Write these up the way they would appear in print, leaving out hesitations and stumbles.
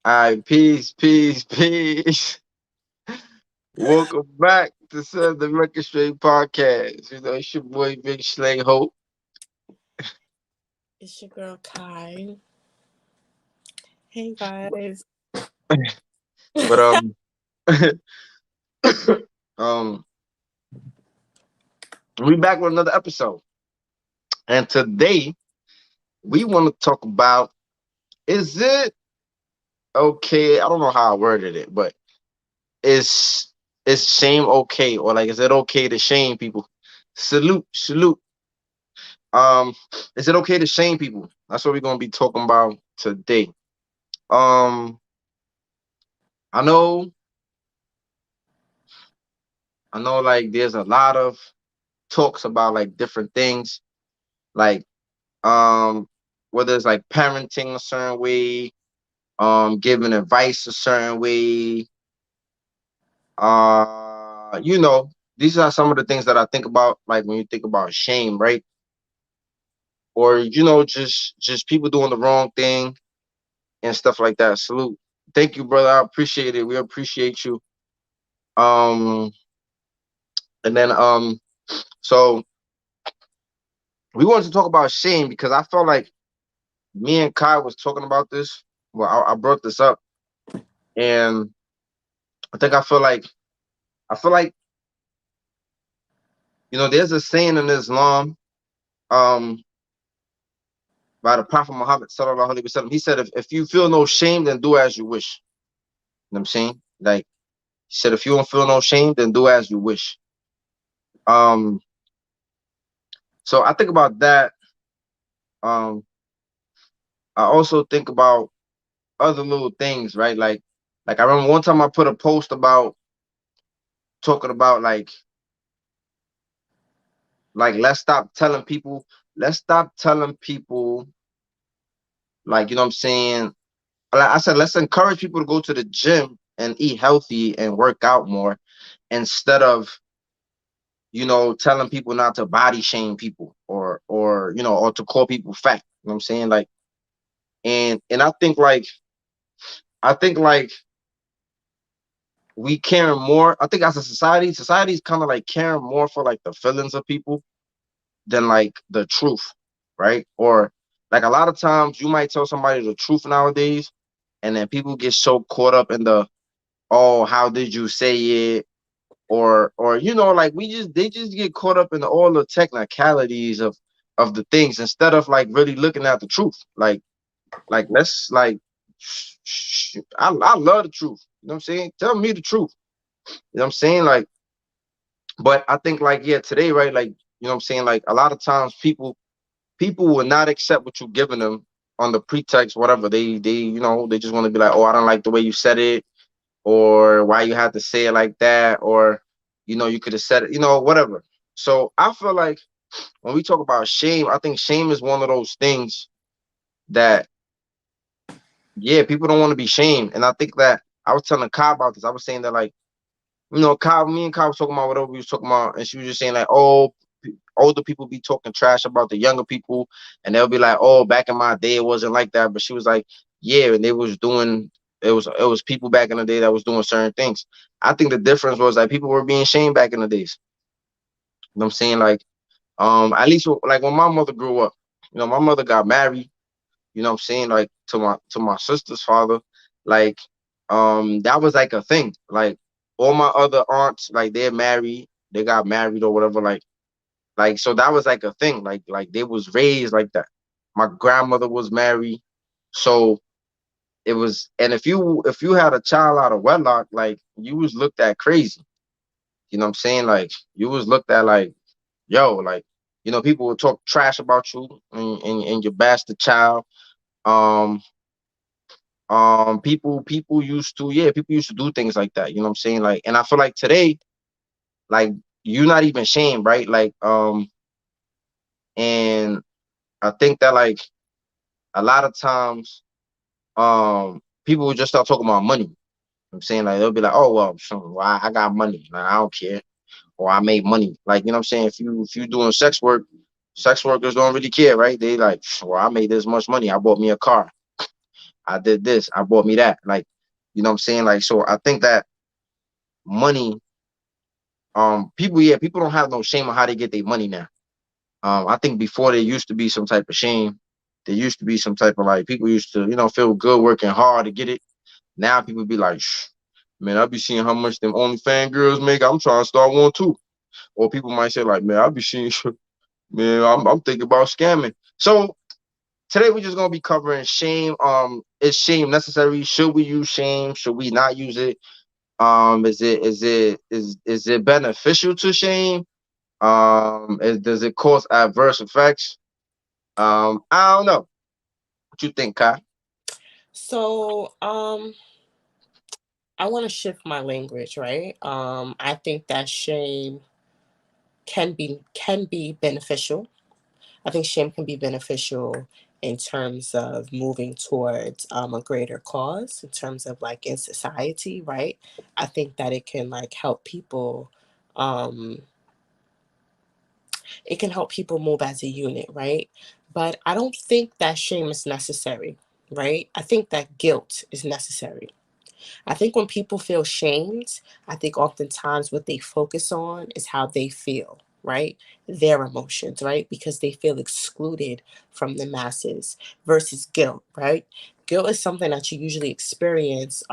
All right, peace, peace, peace. Welcome back to the Record Straight Podcast. You know, it's your boy Big Slang Hope. It's your girl Kai. Hey guys. But um we back with another episode. And today we want to talk about, is it okay? I don't know how I worded it, but is is shame okay? Or like, is it okay to shame people? Salute, salute. Um, is it okay to shame people? That's what we're gonna be talking about today. Um, I know, like there's a lot of talks about like different things, like um, whether it's like parenting a certain way, giving advice a certain way. These are some of the things that I think about, like when you think about shame, right? Or just people doing the wrong thing and stuff like that. Salute. Thank you, brother. I appreciate it. We appreciate you. Um, and then so we wanted to talk about shame because I felt like me and Kai was talking about this. Well, I brought this up, and I think I feel like there's a saying in Islam, um, by the Prophet Muhammad sallallahu alaihi wasallam. He said, if you feel no shame, then do as you wish. You know what I'm saying? Like he said, if you don't feel no shame, then do as you wish. Um, so I think about that. Um, I also think about other little things, right? Like I remember one time I put a post about talking about like let's stop telling people, like, what I'm saying. Like I said, let's encourage people to go to the gym and eat healthy and work out more instead of telling people not to body shame people, or to call people fat. You know what I'm saying? Like, and I think like we care more. I think as a society's kind of like caring more for like the feelings of people than like the truth, right? Or like a lot of times you might tell somebody the truth nowadays, and then people get so caught up in the, oh, how did you say it? Or like they just get caught up in all the technicalities of the things instead of like really looking at the truth. Like let's like I love the truth. You know what I'm saying? Tell me the truth. You know what I'm saying? Like, but I think like, yeah, today, right? Like, what I'm saying? Like a lot of times people will not accept what you're giving them on the pretext, whatever. They just want to be like, oh, I don't like the way you said it, or why you had to say it like that, or you could have said it, whatever. So I feel like when we talk about shame, I think shame is one of those things that, yeah, people don't want to be shamed. And I think that I was telling Kai about this. I was saying that, like, Kai, me and Kai was talking about whatever we was talking about, and she was just saying like, oh, older people be talking trash about the younger people, and they'll be like, oh, back in my day it wasn't like that. But she was like, yeah, and they was doing, it was people back in the day that was doing certain things. I think the difference was like people were being shamed back in the days. You know what I'm saying? Like, at least like when my mother grew up, my mother got married, what I'm saying, like to my sister's father. Like, that was like a thing. Like all my other aunts, like they're married, they got married or whatever, like so that was like a thing. Like they was raised like that. My grandmother was married. So it was, and if you had a child out of wedlock, like you was looked at crazy. You know what I'm saying? Like you was looked at like, yo, like, people would talk trash about you and your bastard child. Um people used to do things like that. You know what I'm saying? Like, and I feel like today, like, you're not even shamed, right? Like, and I think that like a lot of times, people will just start talking about money. You know what I'm saying? Like they'll be like, oh well, well, I got money, like, I don't care, or I made money. Like, you know what I'm saying? If you doing sex work, sex workers don't really care, right? They like, well, I made this much money, I bought me a car. I did this, I bought me that. Like, you know what I'm saying? Like, so I think that money, people, yeah, people don't have no shame on how they get their money now. I think before there used to be some type of shame. There used to be some type of like people used to, feel good working hard to get it. Now people be like, Shh, man, I be seeing how much them OnlyFans girls make. I'm trying to start one too. Or people might say like, man, I be seeing, man, I'm thinking about scamming. So today we're just gonna be covering shame. Is shame necessary? Should we use shame? Should we not use it? Is it beneficial to shame? Does it cause adverse effects? I don't know. What you think, Kai? So, I want to shift my language, right? I think that shame can be beneficial. I think shame can be beneficial in terms of moving towards a greater cause, in terms of like in society, right? I think that it can like help people. Um, it can help people move as a unit, right? But I don't think that shame is necessary, right? I think that guilt is necessary. I think when people feel shamed, I think oftentimes what they focus on is how they feel, right? Their emotions, right? Because they feel excluded from the masses versus guilt, right? Guilt is something that you usually experience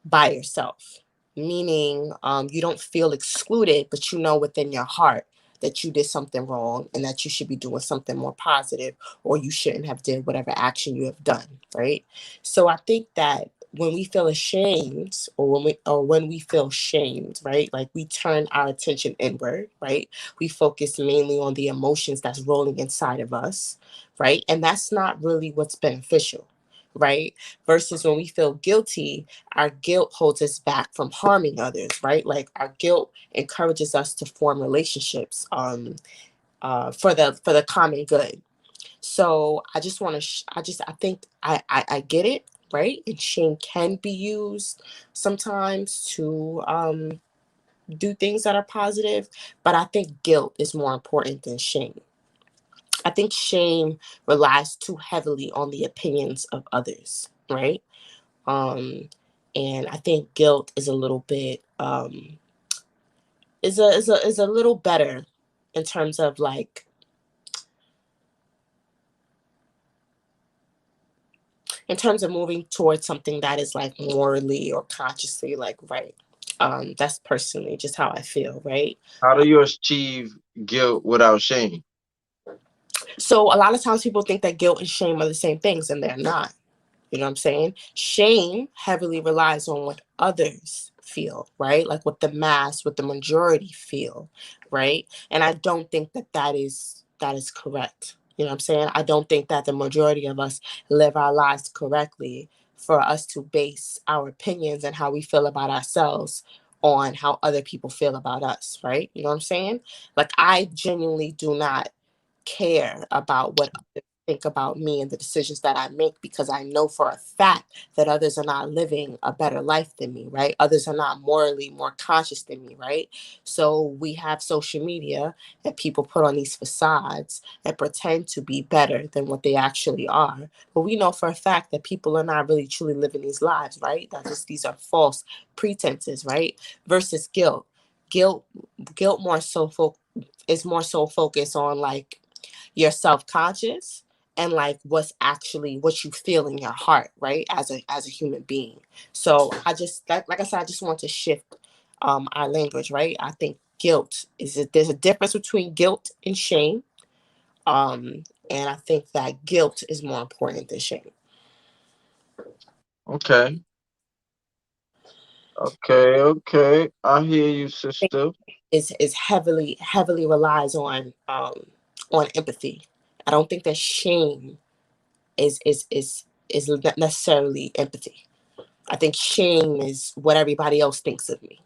by yourself, meaning you don't feel excluded, but you know within your heart that you did something wrong and that you should be doing something more positive, or you shouldn't have did whatever action you have done, right? So I think that when we feel ashamed, or when we feel shamed, right, like we turn our attention inward, right? We focus mainly on the emotions that's rolling inside of us, right? And that's not really what's beneficial, right? Versus when we feel guilty, our guilt holds us back from harming others, right? Like our guilt encourages us to form relationships for the common good. So I just want to, I think I get it, right? And shame can be used sometimes to do things that are positive, but I think guilt is more important than shame. I think shame relies too heavily on the opinions of others, right? Um, and I think guilt is a little bit is a little better in terms of like in terms of moving towards something that is like morally or consciously like right. That's personally just how I feel, right? How do you achieve guilt without shame? So a lot of times people think that guilt and shame are the same things, and they're not. You know what I'm saying? Shame heavily relies on what others feel, right? Like what the majority feel, right? And I don't think that that is correct. You know what I'm saying? I don't think that the majority of us live our lives correctly for us to base our opinions and how we feel about ourselves on how other people feel about us, right? You know what I'm saying? Like I genuinely do not care about what others think about me and the decisions that I make, because I know for a fact that others are not living a better life than me, right? Others are not morally more conscious than me, right? So we have social media and people put on these facades and pretend to be better than what they actually are. But we know for a fact that people are not really truly living these lives, right? That is, these are false pretenses, right? Versus guilt. Guilt, guilt more so is more so focused on like you're self-conscious and like what's actually what you feel in your heart, right, as a human being. So I just like I said, I just want to shift our language, right? I think guilt is it there's a difference between guilt and shame, and I think that guilt is more important than shame. Okay, okay. I hear you, I think sister. is heavily relies on empathy. I don't think that shame is necessarily empathy. I think shame is what everybody else thinks of me.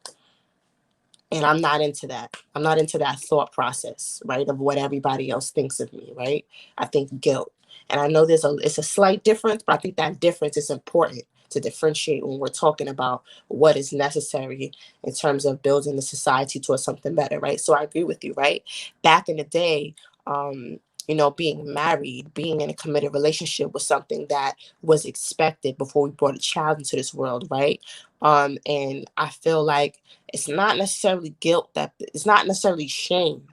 And I'm not into that. I'm not into that thought process, right? Of what everybody else thinks of me, right? I think guilt. And I know it's a slight difference, but I think that difference is important to differentiate when we're talking about what is necessary in terms of building the society towards something better, right? So I agree with you, right? Back in the day, being married, being in a committed relationship was something that was expected before we brought a child into this world, right? And I feel like it's not necessarily guilt, that it's not necessarily shame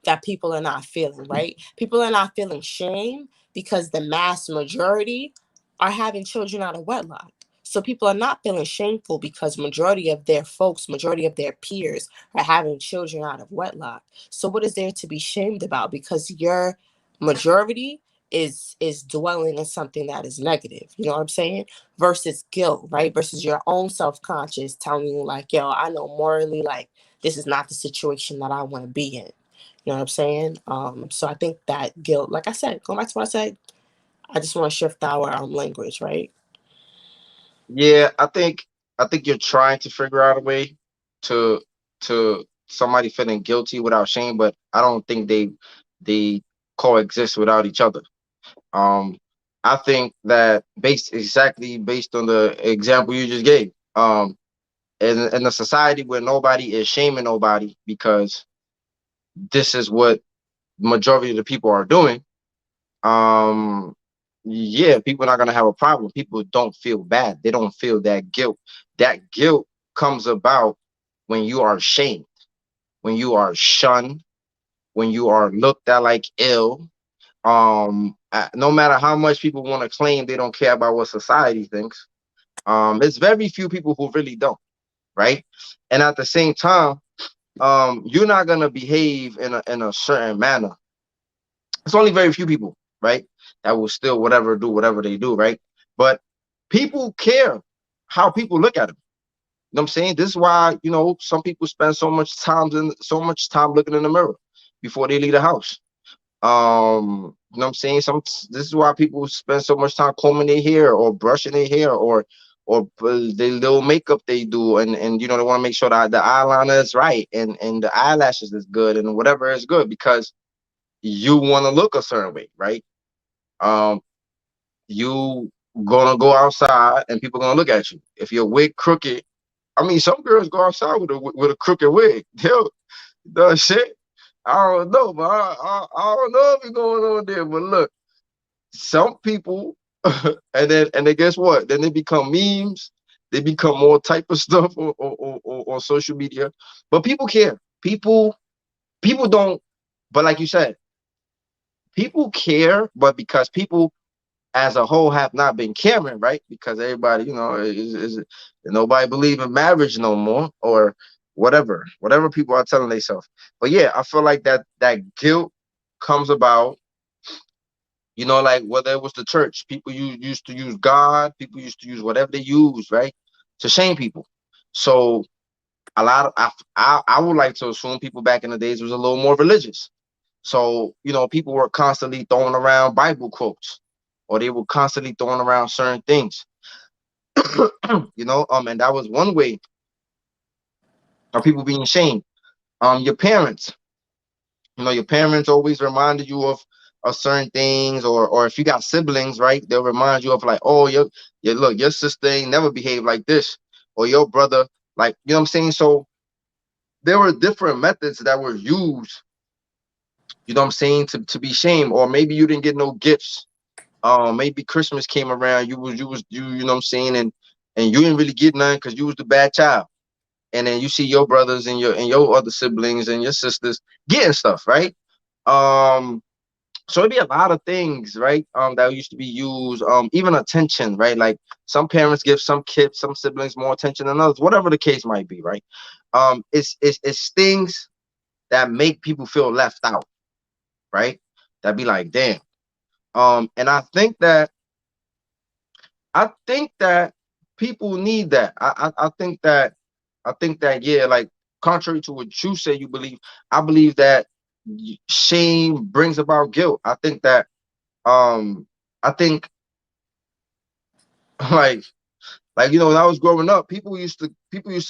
that people are not feeling, right? People are not feeling shame because the mass majority are having children out of wedlock. So people are not feeling shameful because majority of their folks, majority of their peers are having children out of wedlock. So what is there to be shamed about? Because your majority is dwelling in something that is negative. You know what I'm saying? Versus guilt, right? Versus your own self-conscious telling you like, yo, I know morally like this is not the situation that I want to be in. You know what I'm saying? So I think that guilt, like I said, going back to what I said, I just want to shift our language, right? Yeah, I think you're trying to figure out a way to somebody feeling guilty without shame, but I don't think they coexist without each other. Um, I think that based on the example you just gave, in a society where nobody is shaming nobody because this is what majority of the people are doing, um, yeah, people are not gonna have a problem. People don't feel bad. They don't feel that guilt. That guilt comes about when you are shamed, when you are shunned, when you are looked at like ill. No matter how much people want to claim they don't care about what society thinks, it's very few people who really don't, right? And at the same time, you're not gonna behave in a certain manner. It's only very few people, right, that will still whatever do whatever they do, right? But people care how people look at them. You know what I'm saying? This is why, some people spend so much time looking in the mirror before they leave the house. You know what I'm saying? This is why people spend so much time combing their hair or brushing their hair or the little makeup they do, and they want to make sure that the eyeliner is right and the eyelashes is good and whatever is good because you want to look a certain way, right? Um, you gonna go outside and people gonna look at you. If your wig crooked, I mean, some girls go outside with a crooked wig. They'll the shit. I don't know, but I don't know if it's going on there. But look, some people, and then guess what? Then they become memes. They become all type of stuff on social media. But people care. People don't. But like you said, people care. But because people as a whole have not been caring, right? Because everybody, is nobody believe in marriage no more or whatever people are telling themselves. But yeah, I feel like that guilt comes about, like whether it was the church, people used to use God, people used to use whatever they use, right, to shame people. So a lot of I would like to assume people back in the days was a little more religious. So, people were constantly throwing around Bible quotes, or they were constantly throwing around certain things, and that was one way of people being shamed. Your parents, your parents always reminded you of certain things, or if you got siblings, right, they'll remind you of like, oh, look, your sister ain't never behaved like this, or your brother, like, you know what I'm saying? So there were different methods that were used, to be shamed, or maybe you didn't get no gifts. Maybe Christmas came around, you know what I'm saying, and you didn't really get none because you was the bad child. And then you see your brothers and your other siblings and your sisters getting stuff, right? Um, so it'd be a lot of things, right? That used to be used. Even attention, right? Like some parents give some kids, some siblings more attention than others, whatever the case might be, right? It's things that make people feel left out, right? That be like, damn. And I think that people need that. I think that yeah, like contrary to what you say you believe, I believe that shame brings about guilt. I think like when I was growing up, people used to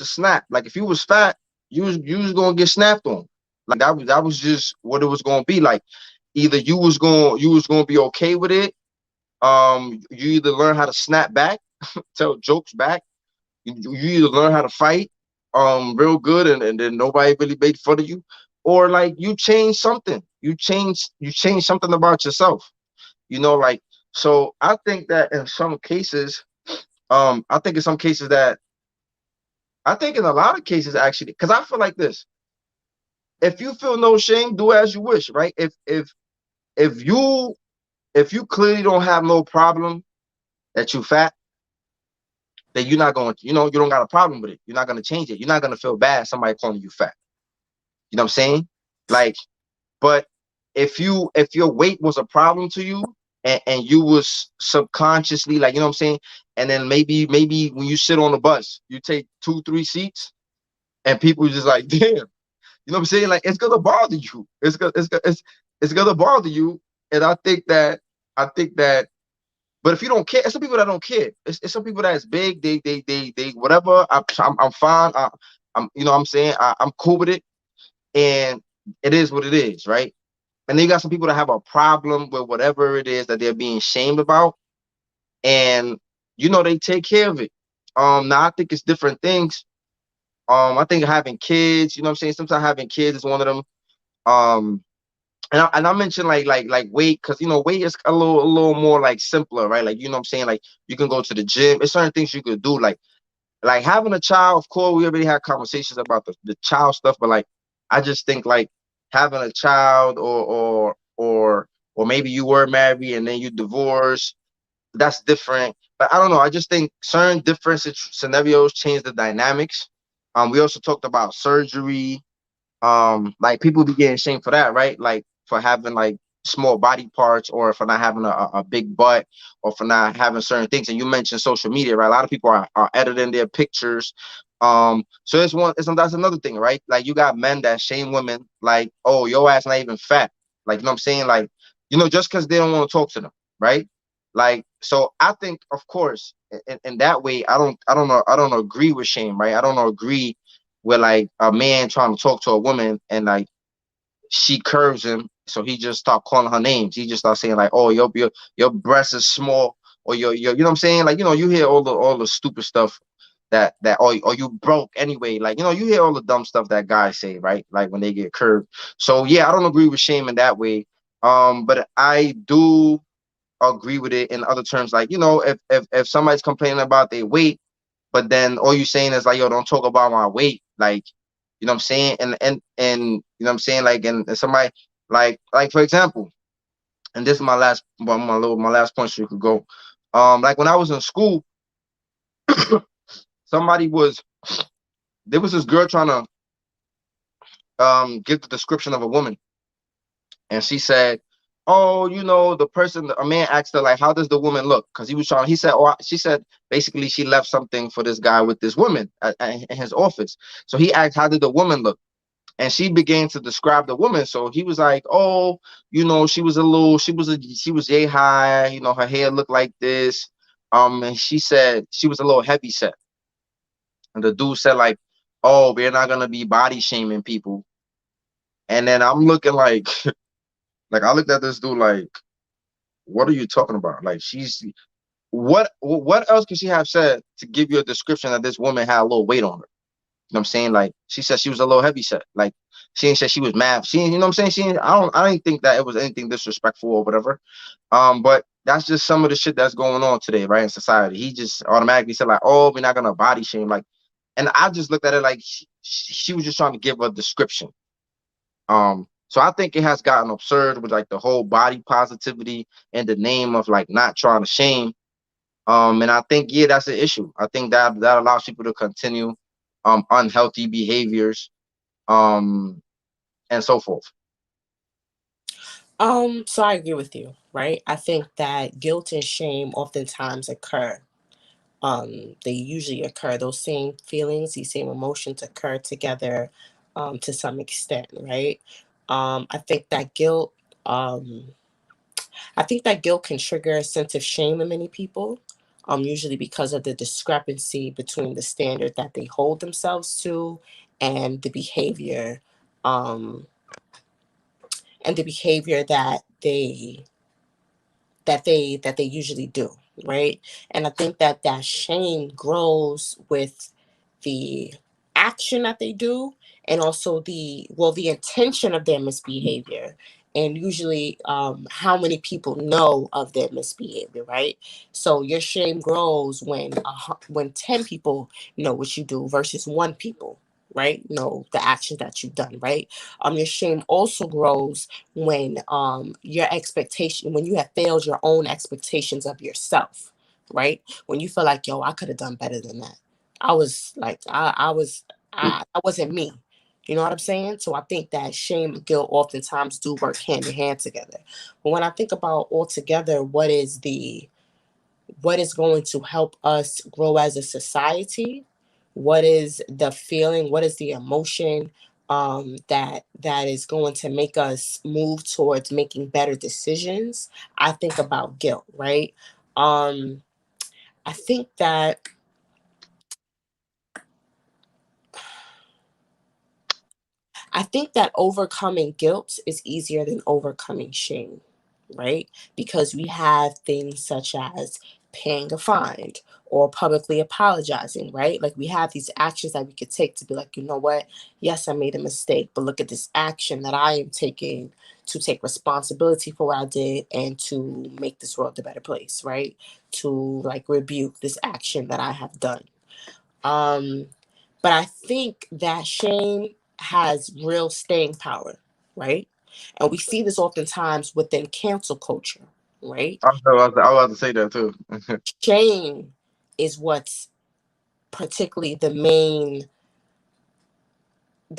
snap. Like if you was fat, you was gonna get snapped on. Like that was just what it was gonna be. Like either you was gonna be okay with it. You either learn how to snap back, tell jokes back. You either learn how to fight real good, and then nobody really made fun of you, or like you change something. you change something about yourself. You know, like, so I think that in some cases, I think in some cases that I think in a lot of cases actually, because I feel like this: if you feel no shame, do as you wish, right? If you if you clearly don't have no problem that you fat, then you're not going to, you don't got a problem with it. You're not going to change it. You're not going to feel bad somebody calling you fat. You know what I'm saying? Like, but if your weight was a problem to you, and you was subconsciously, like, you know what I'm saying, and then maybe when you sit on the bus, you take 2, 3 seats, and people just like, damn, you know what I'm saying? Like, it's gonna bother you. It's gonna bother you. And I think that but if you don't care, it's some people that don't care. It's some people that's big. They whatever. I'm fine. I'm, you know what I'm saying, I'm cool with it, and it is what it is, right? And then you got some people that have a problem with whatever it is that they're being shamed about, and they take care of it. Now I think it's different things. I think having kids, you know what I'm saying. Sometimes having kids is one of them. Um, and I mentioned like weight, because weight is a little more like simpler, right? Like, you know what I'm saying, like, you can go to the gym. It's certain things you could do, like having a child. Of course, we already had conversations about the child stuff, but like, I just think like having a child, or maybe you were married and then you divorce, that's different. But I don't know. I just think certain different scenarios change the dynamics. We also talked about surgery. Like, people be getting shamed for that, right? Like, for having like small body parts, or for not having a big butt, or for not having certain things. And you mentioned social media, right? A lot of people are editing their pictures. So that's another thing, right? Like, you got men that shame women, like, oh, your ass not even fat. Like, you know what I'm saying? Like, just because they don't want to talk to them, right? Like, so I think, of course, in that way, I don't agree with shame, right? I don't agree with like a man trying to talk to a woman, and like, she curves him, so he just start calling her names. He just start saying like, "Oh, your breast is small," or your you know what I'm saying? Like, you hear all the stupid stuff or you broke anyway. Like, you hear all the dumb stuff that guys say, right? Like, when they get curved. So yeah, I don't agree with shame in that way. But I do agree with it in other terms. Like, if somebody's complaining about their weight, but then all you saying is like, yo, don't talk about my weight, like, you know what I'm saying? And you know what I'm saying? Like, and somebody, like for example, and this is my last one, my last point, so you could go. Like, when I was in school, somebody was there was this girl trying to give the description of a woman, and she said, "Oh, the person." A man asked her like, "How does the woman look?" Because he was trying. He said, "Oh," she said, basically, she left something for this guy with this woman in his office. So he asked, "How did the woman look?" And she began to describe the woman. So he was like, "Oh, she was yay high. Her hair looked like this." And she said she was a little heavy set. And the dude said like, "Oh, we're not gonna be body shaming people." And then I'm looking like, like, I looked at this dude like, "What are you talking about? Like, what else could she have said to give you a description that this woman had a little weight on her?" You know what I'm saying? Like, she said she was a little heavy set. Like, she ain't said she was mad. She ain't, you know what I'm saying? I didn't think that it was anything disrespectful or whatever. But that's just some of the shit that's going on today, right, in society. He just automatically said like, "Oh, we're not gonna body shame." Like, and I just looked at it like she was just trying to give a description. So I think it has gotten absurd with like the whole body positivity in the name of like not trying to shame. And I think, yeah, that's an issue. I think that allows people to continue unhealthy behaviors, um, and so forth. So I agree with you, right? I think that guilt and shame oftentimes occur. They usually occur. Those same feelings, these same emotions occur together, to some extent, right? I think that guilt, um, I think that guilt can trigger a sense of shame in many people. Usually because of the discrepancy between the standard that they hold themselves to and the behavior, um, that they usually do, right? And I think that that shame grows with the action that they do, and also the intention of their misbehavior. and usually how many people know of their misbehavior, right? So your shame grows when 10 people know what you do versus one people, right, know the actions that you've done, right? Your shame also grows when your expectation, when you have failed your own expectations of yourself, right? When you feel like, yo, I could have done better than that. I was like, I wasn't me. You know what I'm saying? So I think that shame and guilt oftentimes do work hand in hand together. But when I think about altogether, what is going to help us grow as a society? What is the feeling? What is the emotion that is going to make us move towards making better decisions? I think about guilt, right? Um, I think that I think that overcoming guilt is easier than overcoming shame, right? Because we have things such as paying a fine or publicly apologizing, right? Like we have these actions that we could take to be like, you know what? Yes, I made a mistake, but look at this action that I am taking to take responsibility for what I did and to make this world a better place, right? To like rebuke this action that I have done. Um, but I think that shame has real staying power, right? And we see this oftentimes within cancel culture, right? I was about to say that too. Shame is what's particularly the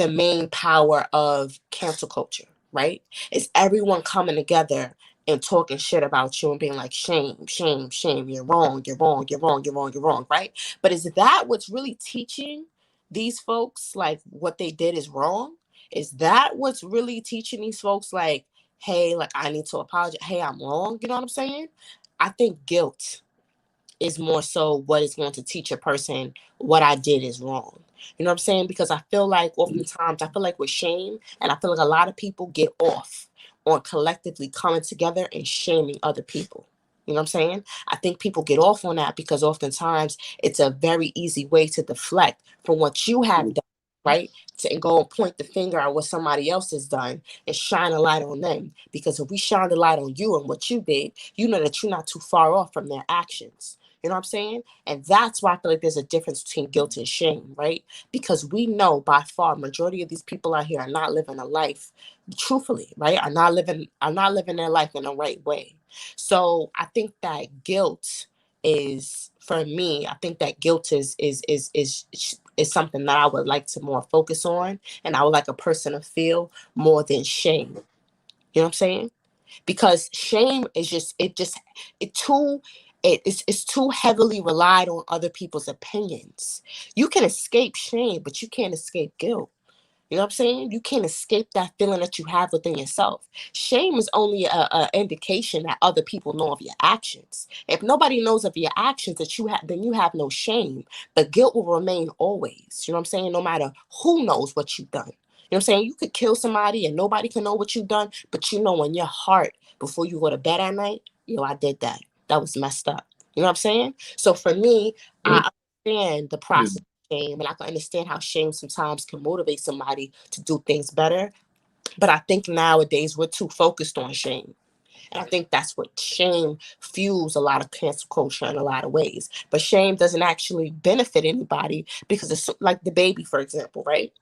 main power of cancel culture, right? It's everyone coming together and talking shit about you and being like, shame, shame, shame, you're wrong, you're wrong, you're wrong, you're wrong, you're wrong, right? But is that what's really teaching these folks like what they did is wrong? Is that what's really teaching these folks like, hey, like I need to apologize, hey, I'm wrong? You know what I'm saying? I think guilt is more so what is going to teach a person what I did is wrong. You know what I'm saying? Because I feel like oftentimes, I feel like with shame, and I feel like a lot of people get off on collectively coming together and shaming other people. You know what I'm saying? I think people get off on that because oftentimes it's a very easy way to deflect from what you have done, right? And go and point the finger at what somebody else has done and shine a light on them. Because if we shine the light on you and what you did, you know that you're not too far off from their actions. You know what I'm saying? And that's why I feel like there's a difference between guilt and shame, right? Because we know by far majority of these people out here are not living a life truthfully, right? Are not living their life in the right way. So I think that guilt is for me, I think that guilt is something that I would like to more focus on and I would like a person to feel more than shame. You know what I'm saying? Because shame is it too it's too heavily relied on other people's opinions. You can escape shame, but you can't escape guilt. You know what I'm saying? You can't escape that feeling that you have within yourself. Shame is only a indication that other people know of your actions. If nobody knows of your actions that you have, then you have no shame. But guilt will remain always. You know what I'm saying? No matter who knows what you've done. You know what I'm saying? You could kill somebody and nobody can know what you've done, but you know in your heart before you go to bed at night, yo, I did that. That was messed up. You know what I'm saying? So for me, I understand the process shame, and I can understand how shame sometimes can motivate somebody to do things better. But I think nowadays we're too focused on shame. And I think that's what shame fuels a lot of cancel culture in a lot of ways. But shame doesn't actually benefit anybody because it's like the baby, for example, right?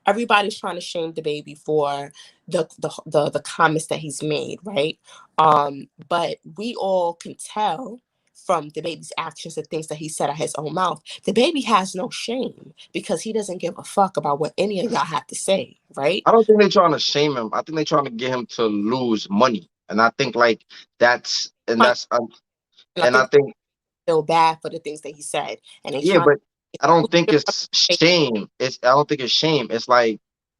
Everybody's trying to shame the baby for the comments that he's made, right? But we all can tell from the baby's actions and things that he said out his own mouth, the baby has no shame because he doesn't give a fuck about what any of y'all have to say, right? I don't think they're trying to shame him. I think they're trying to get him to lose money, and I think like that's And I and I think think they feel bad for the things that he said, and they yeah, trying but I don't think to. it's shame. I don't think it's shame. It's like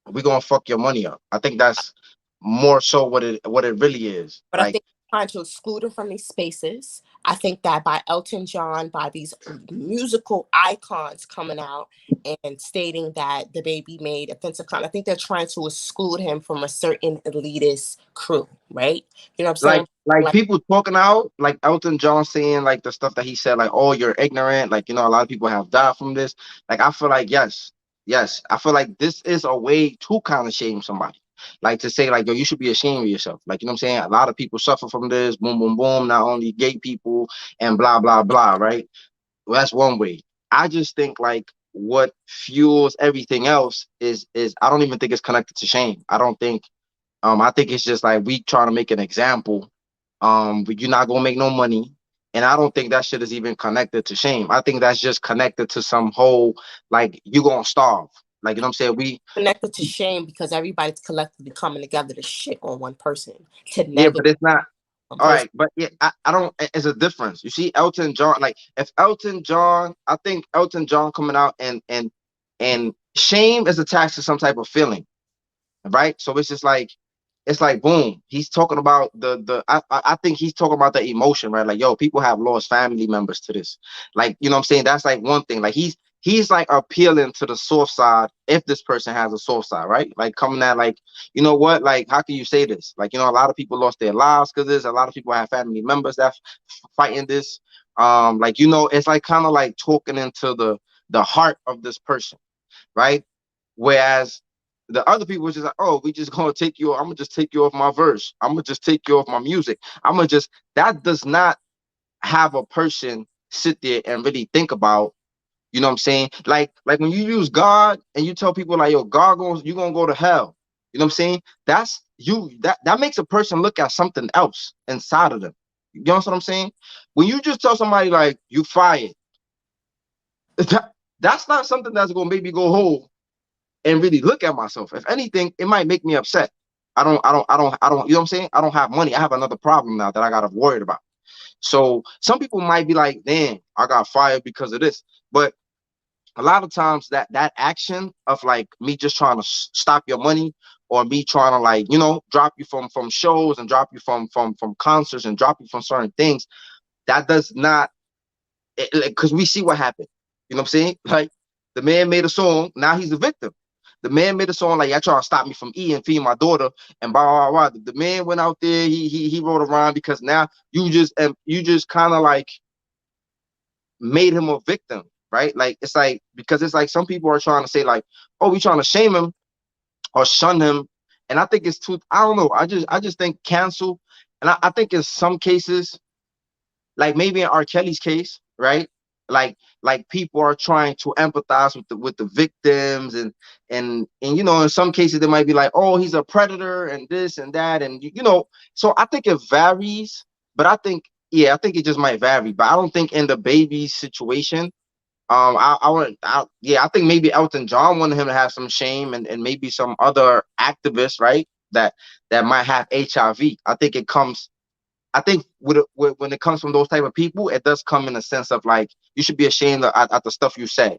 we gonna fuck your money up. I think that's more so what it really is. But I Like think trying to exclude him from these spaces. I think that by Elton John, by these musical icons coming out and stating that the baby made offensive comment, I think they're trying to exclude him from a certain elitist crew, right? You know what I'm like saying? like Like, people talking out, like Elton John saying like the stuff that he said, like, oh, you're ignorant, like a lot of people have died from this. Like I feel like yes, I feel like this is a way to kind of shame somebody. like to say like, yo, you should be ashamed of yourself. Like, you know what I'm saying? A lot of people suffer from this, boom, boom, boom, not only gay people and blah, blah, blah, right? Well, that's one way. I just think like what fuels everything else is I don't even think it's connected to shame. I don't think I think it's just like we trying to make an example. But you're not gonna make no money. And I don't think that shit is even connected to shame. I think that's just connected to some whole like you gonna starve. Like, you know what I'm saying? Connected to shame because everybody's collectively coming together to shit on one person, to Yeah, negative but it's not one all person. right, but yeah, I don't. It's a difference. You see, Elton John. Like, if Elton John, I think Elton John coming out and shame is attached to some type of feeling, right? So it's just like it's like boom, he's talking about I think he's talking about the emotion, right? Like, yo, people have lost family members to this. Like, you know what I'm saying? That's like one thing. Like he's like appealing to the soft side if this person has a soft side, right? Like coming at like, you know what? Like, how can you say this? Like, you know, a lot of people lost their lives because this, a lot of people have family members that fighting this. Like, you know, it's like kind of like talking into the heart of this person, right? Whereas the other people was just like, oh, we just gonna take you. I'm gonna just take you off my verse. I'm gonna just take you off my music. I'm gonna just that does not have a person sit there and really think about. You know what I'm saying? Like when you use God and you tell people like, yo, God goes, you gonna go to hell. You know what I'm saying? That's you. That makes a person look at something else inside of them. You know what I'm saying? When you just tell somebody like you fired, that's not something that's gonna make me go home and really look at myself. If anything, it might make me upset. You know what I'm saying? I don't have money. I have another problem now that I gotta worry about. So some people might be like, damn, I got fired because of this. But a lot of times that action of like me just trying to stop your money or me trying to like, you know, drop you from shows and drop you from concerts and drop you from certain things, that does not because we see what happened. You know what I'm saying? Like the man made a song, now he's a victim. The man made a song like, y'all trying to stop me from eating, feeding my daughter, and blah blah blah. The man went out there, he wrote a rhyme because now you just kind of like made him a victim, right? Like it's like because it's like some people are trying to say like, oh, we trying to shame him or shun him, and I think it's too. I don't know. I just think cancel, and I think in some cases like maybe in R. Kelly's case, right? Like people are trying to empathize with the victims and you know in some cases they might be like, oh, he's a predator and this and that and you know. So I think it varies, but I think yeah, I think it just might vary. But I don't think in the baby situation, yeah, I think maybe Elton John wanted him to have some shame and maybe some other activists, right? That might have HIV. I think it comes I think when it comes from those type of people, it does come in a sense of like you should be ashamed at the stuff you say.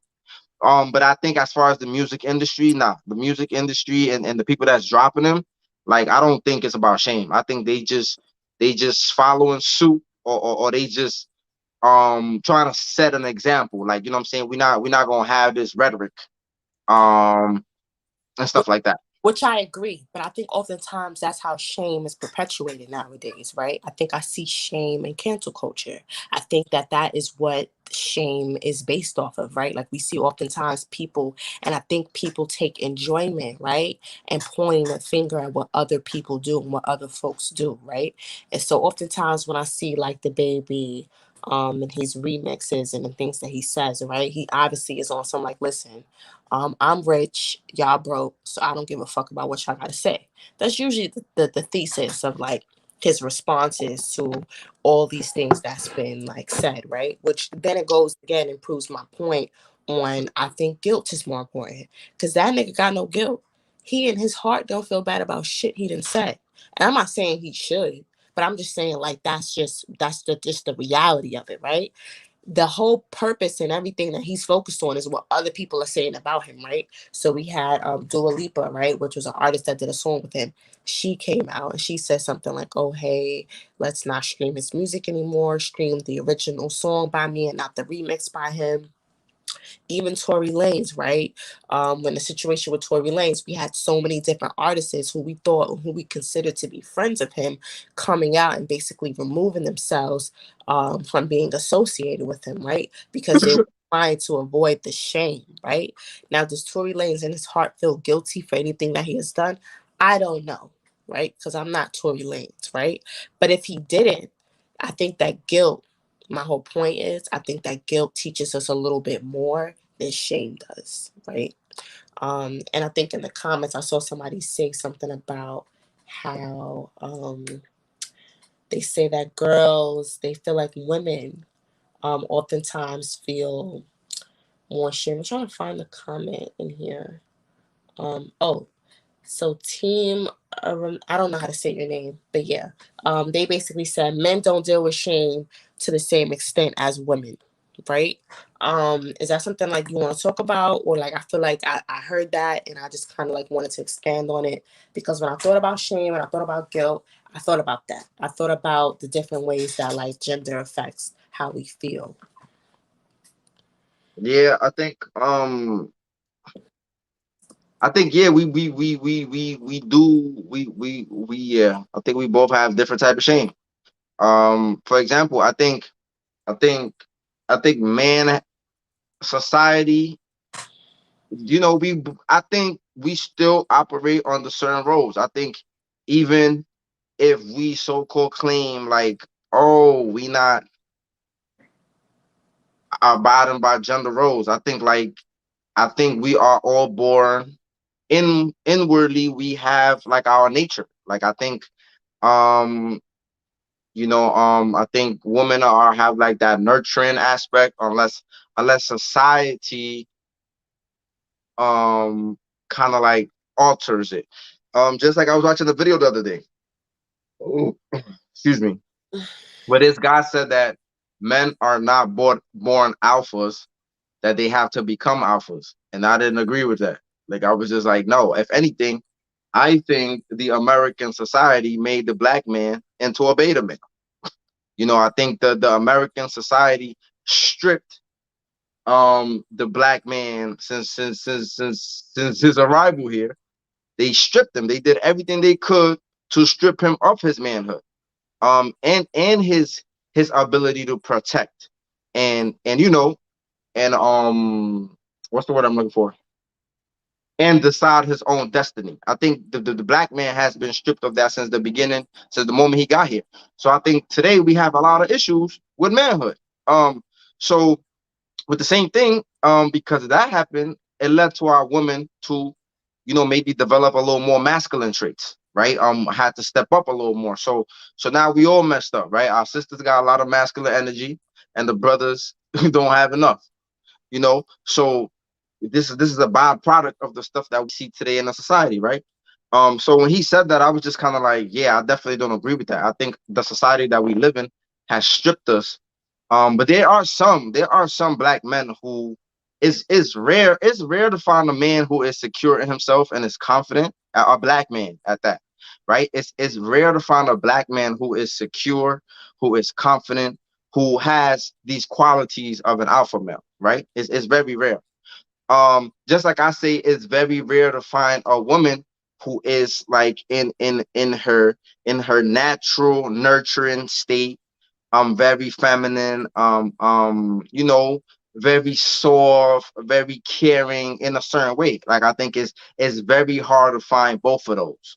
But I think as far as the music industry, nah, the music industry and the people that's dropping them, like I don't think it's about shame. I think they just following suit or they just trying to set an example. Like you know what I'm saying? We're not gonna have this rhetoric um and stuff like that. Which I agree, but I think oftentimes that's how shame is perpetuated nowadays, right? I think I see shame in cancel culture. I think that that is what shame is based off of, right? Like we see oftentimes people, and I think people take enjoyment, right? And pointing a finger at what other people do and what other folks do, right? And so oftentimes when I see like the baby, and his remixes and the things that he says, right? He obviously is on some like, listen, I'm rich, y'all broke, so I don't give a fuck about what y'all gotta say. That's usually the thesis of like his responses to all these things that's been like said, right? Which then it goes again and proves my point on I think guilt is more important. Cause that nigga got no guilt. He in his heart don't feel bad about shit he didn't say. And I'm not saying he should, but I'm just saying like that's the reality of it, right? The whole purpose and everything that he's focused on is what other people are saying about him, right? So we had Dua Lipa, right, which was an artist that did a song with him. She came out and she said something like, "Oh, hey, let's not stream his music anymore. Stream the original song by me and not the remix by him." Even Tory Lanez, right? When the situation with Tory Lanez, we had so many different artists who we thought, who we considered to be friends of him, coming out and basically removing themselves from being associated with him, right? Because they were trying to avoid the shame, right? Now, does Tory Lanez in his heart feel guilty for anything that he has done? I don't know, right? Because I'm not Tory Lanez, right? But if he didn't, I think that guilt, my whole point is, I think that guilt teaches us a little bit more than shame does, right? And I think in the comments, I saw somebody say something about how they say that girls, they feel like women oftentimes feel more shame. I'm trying to find the comment in here. Oh, so team, I don't know how to say your name, but yeah, they basically said men don't deal with shame to the same extent as women, right? Is that something like you want to talk about, or like I feel like I heard that and I just kind of like wanted to expand on it because when I thought about shame and I thought about guilt, I thought about that. I thought about the different ways that like gender affects how we feel. Yeah, I think yeah, we do we yeah. I think we both have different type of shame. For example, I think I think man society, we I think we still operate under certain roles. I think even if we so-called claim like, oh, we not abiding by gender roles, I think we are all born inwardly, we have like our nature. Like I think um I think women are have like that nurturing aspect, unless society um kind of like alters it. Just like I was watching the video the other day. Oh, excuse me. Where this guy said that men are not born alphas, that they have to become alphas. And I didn't agree with that. Like I was just like, no, if anything, I think the American society made the black man into a beta male. I think the American society stripped the black man since his arrival here. They stripped him. They did everything they could to strip him of his manhood. And his ability to protect and and what's the word I'm looking for? And decide his own destiny. I think the black man has been stripped of that since the beginning, since the moment he got here. So I think today we have a lot of issues with manhood. So with the same thing, because that happened, it led to our women to, maybe develop a little more masculine traits, right? Had to step up a little more. So now we all messed up, right? Our sisters got a lot of masculine energy, and the brothers don't have enough, So this is a byproduct of the stuff that we see today in the society, right? So when he said that, I was just kind of like, yeah, I definitely don't agree with that. I think the society that we live in has stripped us. But there are some black men who is rare. It's rare to find a man who is secure in himself and is confident, a black man at that, right? It's rare to find a black man who is secure, who is confident, who has these qualities of an alpha male, right? It's very rare. Just like I say, it's very rare to find a woman who is like in her natural nurturing state, very feminine, very soft, very caring in a certain way. Like I think it's very hard to find both of those,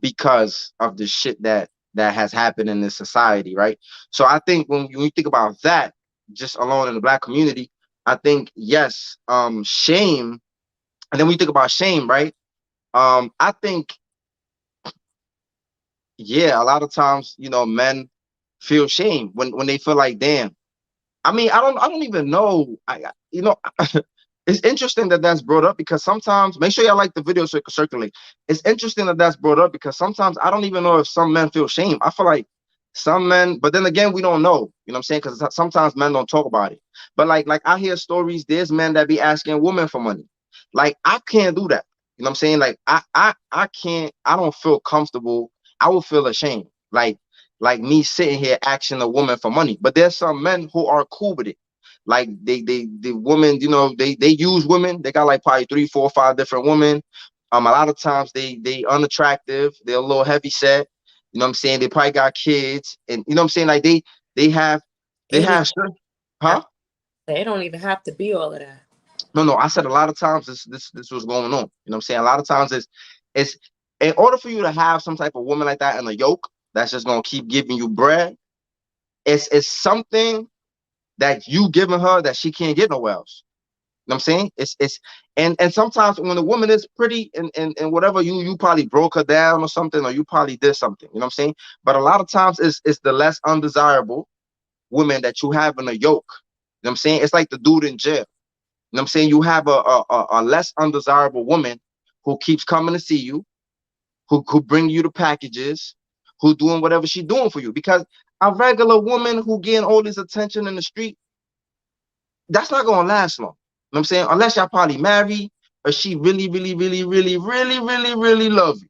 because of the shit that has happened in this society, right? So I think when you think about that, just alone in the black community, I think yes, shame, and then when you think about shame, right? I think yeah, a lot of times, men feel shame when they feel like, damn. I mean, I don't even know. It's interesting that that's brought up because sometimes, make sure y'all like the video so it can circulate. It's interesting that that's brought up because sometimes I don't even know if some men feel shame. I feel like some men, but then again, we don't know. You know what I'm saying? Because sometimes men don't talk about it. But like I hear stories. There's men that be asking women for money. Like I can't do that. You know what I'm saying? Like I can't. I don't feel comfortable. I will feel ashamed. Like me sitting here asking a woman for money. But there's some men who are cool with it. Like the women, they use women. They got like probably three, four, five different women. A lot of times they unattractive. They're a little heavy set. You know what I'm saying? They probably got kids, and you know what I'm saying. Like they have It they don't even have certain, have, huh? they don't even have to be all of that. No, no. I said a lot of times this was going on. You know what I'm saying? A lot of times it's in order for you to have some type of woman like that in a yoke that's just gonna keep giving you bread, it's something that you giving her that she can't get nowhere else. You know what I'm saying? It's and sometimes when a woman is pretty and whatever, you probably broke her down or something, or you probably did something, you know what I'm saying? But a lot of times it's the less undesirable women that you have in a yoke. You know what I'm saying? It's like the dude in jail. You know what I'm saying? You have a less undesirable woman who keeps coming to see you, who bring you the packages, who doing whatever she doing for you. Because a regular woman who getting all this attention in the street, that's not gonna last long. You know what I'm saying? Unless y'all probably married or she really, really, really, really, really, really, really love you.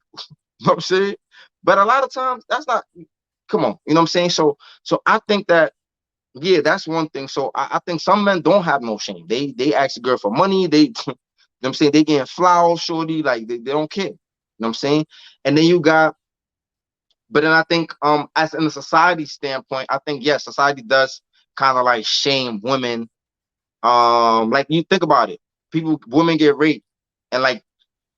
You know what I'm saying? But a lot of times that's not, come on, you know what I'm saying? So I think that, yeah, that's one thing. So I think some men don't have no shame. They ask a girl for money, they you know what I'm saying, they getting flowers, shorty, like they don't care. You know what I'm saying? And then you got, but then I think as in a society standpoint, I think yes, society does kind of like shame women. Like you think about it, women get raped, and like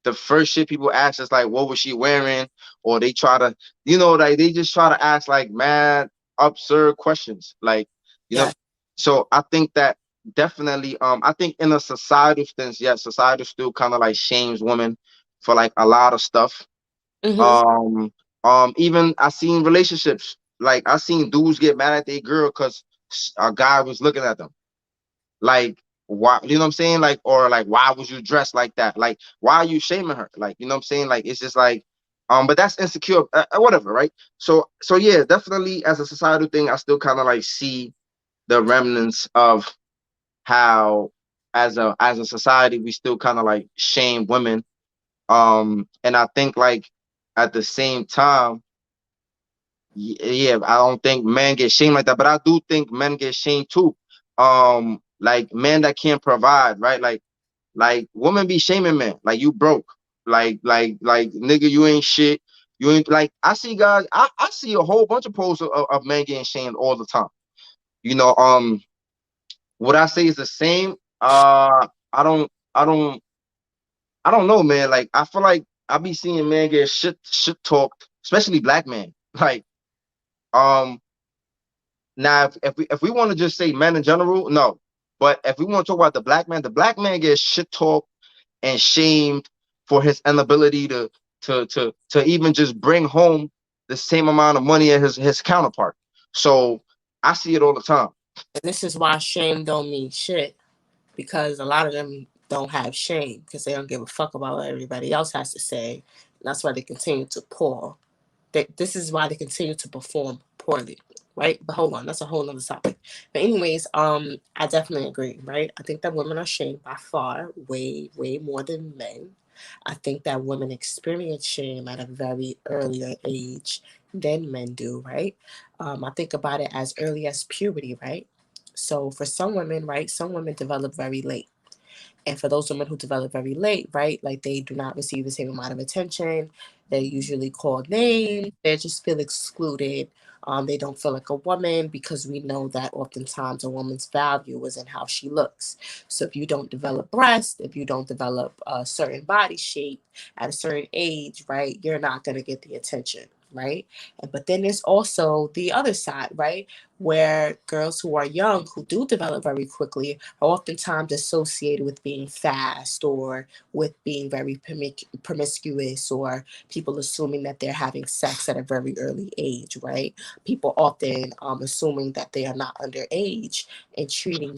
the first shit people ask is like, what was she wearing? Or they try to, like they just try to ask like mad absurd questions. Like, you know, Yeah. so I think that definitely, I think in a societal sense, yes, society still kind of like shames women for like a lot of stuff. Hmm. Um, even I seen relationships, like I seen dudes get mad at their girl because a guy was looking at them. Like, why, you know what I'm saying? Like, or like, why was you dressed like that? Like, why are you shaming her? Like, you know what I'm saying? Like, it's just like, but that's insecure, whatever, right? So yeah, definitely as a societal thing, I still kind of like see the remnants of how, as a society, we still kind of like shame women. And I think like at the same time, yeah, I don't think men get shamed like that, but I do think men get shamed too. Like men that can't provide, right? Like women be shaming men, like you broke, like nigga, you ain't shit. You ain't like I see guys, I see a whole bunch of posts of men getting shamed all the time. You know, what I say is the same. I don't know, man. Like I feel like I be seeing men get shit talked, especially black men. Like um now, if we want to just say men in general, no. But if we want to talk about the black man gets shit talked and shamed for his inability to even just bring home the same amount of money as his counterpart. So I see it all the time. And this is why shame don't mean shit, because a lot of them don't have shame because they don't give a fuck about what everybody else has to say. And that's why they continue to pour. This is why they continue to perform poorly, right? But hold on, that's a whole other topic. But anyways, I definitely agree, right? I think that women are shamed by far, way, way more than men. I think that women experience shame at a very earlier age than men do, right? I think about it as early as puberty, right? So for some women, right, some women develop very late. And for those women who develop very late, right, like they do not receive the same amount of attention. They're usually called names. They just feel excluded. They don't feel like a woman because we know that oftentimes a woman's value is in how she looks. So if you don't develop breasts, if you don't develop a certain body shape at a certain age, right, you're not going to get the attention, right? But then there's also the other side, right? Where girls who are young, who do develop very quickly, are oftentimes associated with being fast or with being very promiscuous, or people assuming that they're having sex at a very early age, right? People often assuming that they are not underage and treating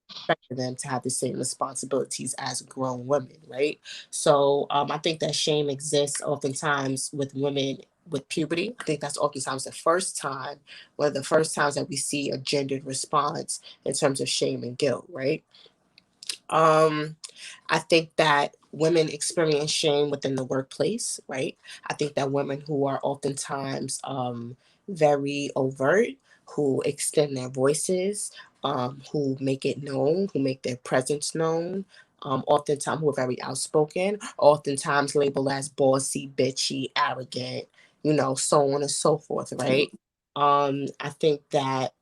expecting them to have the same responsibilities as grown women, right? So I think that shame exists oftentimes with women with puberty. I think that's oftentimes the first time, one of the first times that we see a gendered response in terms of shame and guilt, right? Um, I think that women experience shame within the workplace, right? I think that women who are oftentimes very overt, who extend their voices, who make it known, who make their presence known, oftentimes who are very outspoken, oftentimes labeled as bossy, bitchy, arrogant, so on and so forth, right? I think that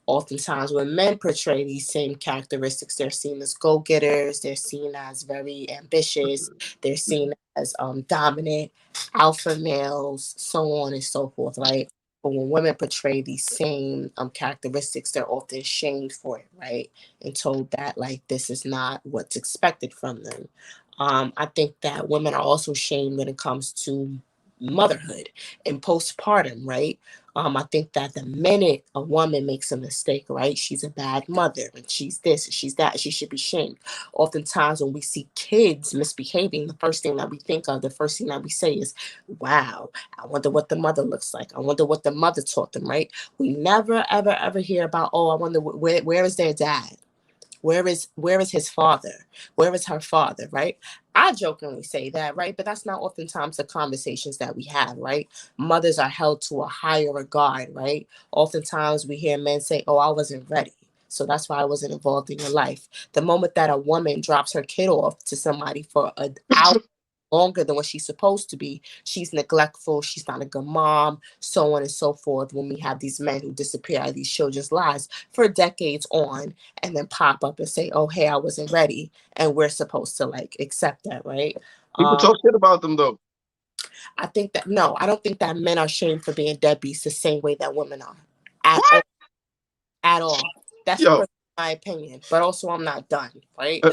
Oftentimes, when men portray these same characteristics, they're seen as go-getters, they're seen as very ambitious, they're seen as dominant, alpha males, so on and so forth, right? But when women portray these same characteristics, they're often shamed for it, right? And told that like this is not what's expected from them. I think that women are also shamed when it comes to motherhood and postpartum, right? I think that the minute a woman makes a mistake, right, she's a bad mother and she's this and she's that, she should be shamed. Oftentimes, when we see kids misbehaving, the first thing that we think of, the first thing that we say is, wow, I wonder what the mother looks like. I wonder what the mother taught them, right? We never, ever, ever hear about, oh, I wonder where is their dad? Where is his father? Where is her father, right? I jokingly say that, right? But that's not oftentimes the conversations that we have, right? Mothers are held to a higher regard, right? Oftentimes we hear men say, oh, I wasn't ready. So that's why I wasn't involved in your life. The moment that a woman drops her kid off to somebody for an hour longer than what she's supposed to be, she's neglectful, she's not a good mom, so on and so forth. When we have these men who disappear out of these children's lives for decades on and then pop up and say, oh, hey, I wasn't ready. And we're supposed to like accept that, right? People Um, talk shit about them though. I think that, no, I don't think that men are shamed for being deadbeats the same way that women are at all. What? At all. That's Yo. my opinion. But also, I'm not done, right?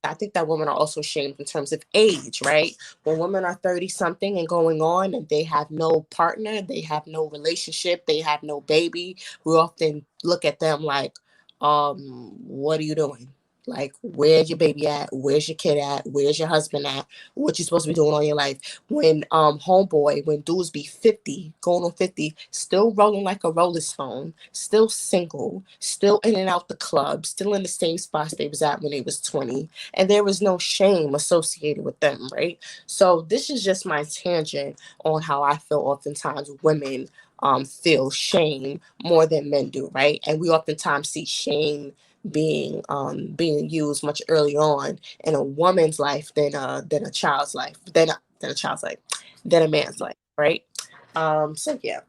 I think that women are also shamed in terms of age, right? When women are 30 something and going on and they have no partner, they have no relationship, they have no baby, we often look at them like, what are you doing? Like, where's your baby at? Where's your kid at? Where's your husband at? What you supposed to be doing all your life? When homeboy, when dudes be 50, going on 50, still rolling like a rolling stone, still single, still in and out the club, still in the same spots they was at when they was 20, and there was no shame associated with them, right? So this is just my tangent on how I feel oftentimes women feel shame more than men do, right? And we oftentimes see shame being used much earlier on in a woman's life than a child's life, than a child's life, than a man's life, right? So yeah.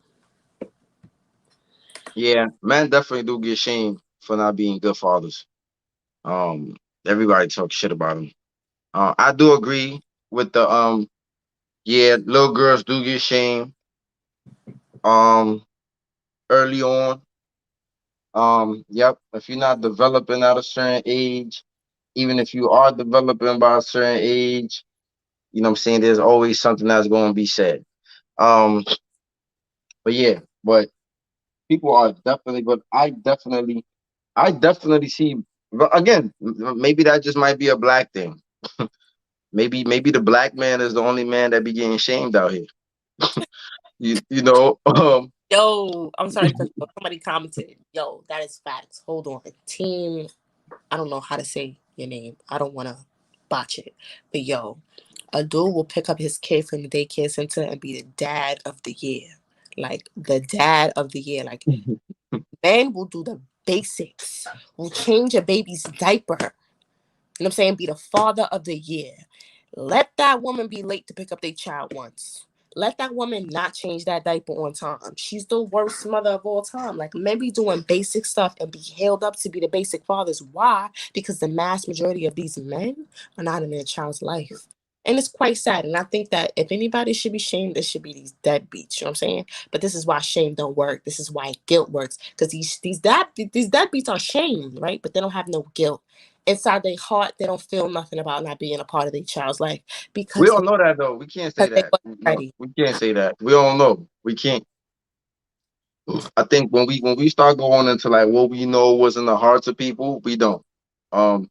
Yeah, men definitely do get shamed for not being good fathers. Um, Everybody talks shit about them. I do agree with the yeah, little girls do get shamed um early on. Yep, if you're not developing at a certain age, even if you are developing by a certain age, you know what I'm saying, there's always something that's going to be said. Um, but yeah, but people are definitely, but I definitely see. But again, maybe that just might be a black thing. Maybe the black man is the only man that be getting shamed out here. You know, Yo, I'm sorry because somebody commented. Yo, that is facts. Hold on, team. I don't know how to say your name. I don't want to botch it. But yo, a dude will pick up his kid from the daycare center and be the dad of the year. Like the dad of the year. Like men will do the basics. Will change a baby's diaper. You know what I'm saying? Be the father of the year. Let that woman be late to pick up their child once. Let that woman not change that diaper on time. She's the worst mother of all time. Like maybe doing basic stuff and be hailed up to be the basic fathers. Why? Because the mass majority of these men are not in their child's life. And it's quite sad. And I think that if anybody should be shamed, it should be these deadbeats. You know what I'm saying? But this is why shame don't work. This is why guilt works. Because these deadbeats are shamed, right? But they don't have no guilt inside their heart. They don't feel nothing about not being a part of their child's life we because all know that though. We can't say they that. wasn't No, ready. we can't say that. We all know. We can't. I think when we start going into like what we know was in the hearts of people, we don't. Um,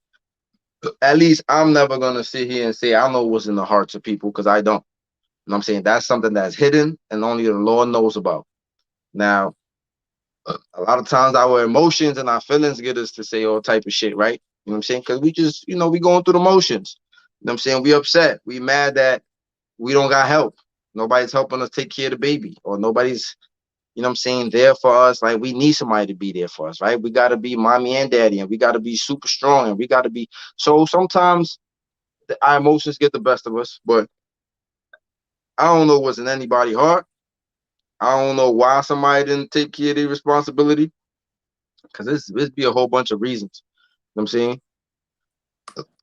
at least I'm never gonna sit here and say I know what's in the hearts of people because I don't. You know what I'm saying? That's something that's hidden and only the Lord knows about. Now, a lot of times our emotions and our feelings get us to say all type of shit, right? You know what I'm saying? Because we just, we going through the motions. You know what I'm saying? We upset. We mad that we don't got help. Nobody's helping us take care of the baby, or nobody's, what I'm saying, there for us. Like we need somebody to be there for us, right? We gotta be mommy and daddy, and we gotta be super strong, and we gotta be. So sometimes our emotions get the best of us, but I don't know what's in anybody's heart. I don't know why somebody didn't take care of their responsibility. Because this be a whole bunch of reasons. You know what I'm saying?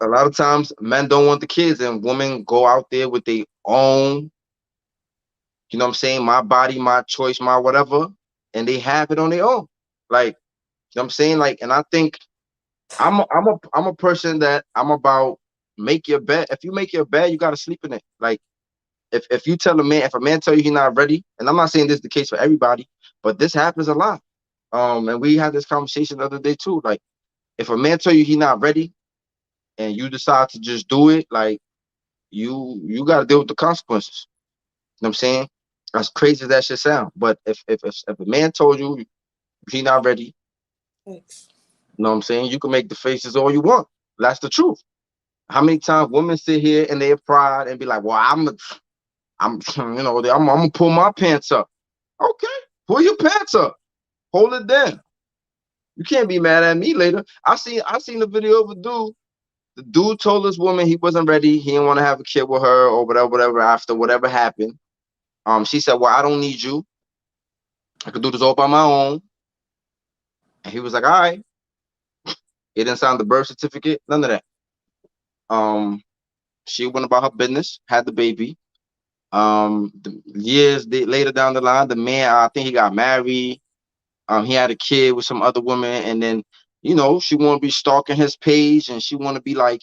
A lot of times men don't want the kids and women go out there with their own, you know what I'm saying, my body, my choice, my whatever, and they have it on their own. Like, you know what I'm saying? Like, and I think I'm a person that I'm about make your bed. If you make your bed, you gotta sleep in it. Like if you tell a man, if a man tell you he's not ready, and I'm not saying this is the case for everybody, but this happens a lot. And we had this conversation the other day too. Like if a man tell you he's not ready and you decide to just do it, like you gotta deal with the consequences. You know what I'm saying? As crazy as that should sound. But if a man told you he's not ready, Thanks. you know what I'm saying? You can make the faces all you want. That's the truth. How many times women sit here in their pride and be like, "Well, I'm, I'm gonna pull my pants up." Okay, pull your pants up, hold it down. You can't be mad at me later. I seen the video of a dude. The dude told this woman he wasn't ready. He didn't want to have a kid with her or whatever, whatever. After whatever happened, she said, "Well, I don't need you. I could do this all by my own." And he was like, "All right." He didn't sign the birth certificate, none of that. Um, she went about her business, had the baby. Later down the line, the man, I think he got married. He had a kid with some other woman, and then she want to be stalking his page, and she want to be like,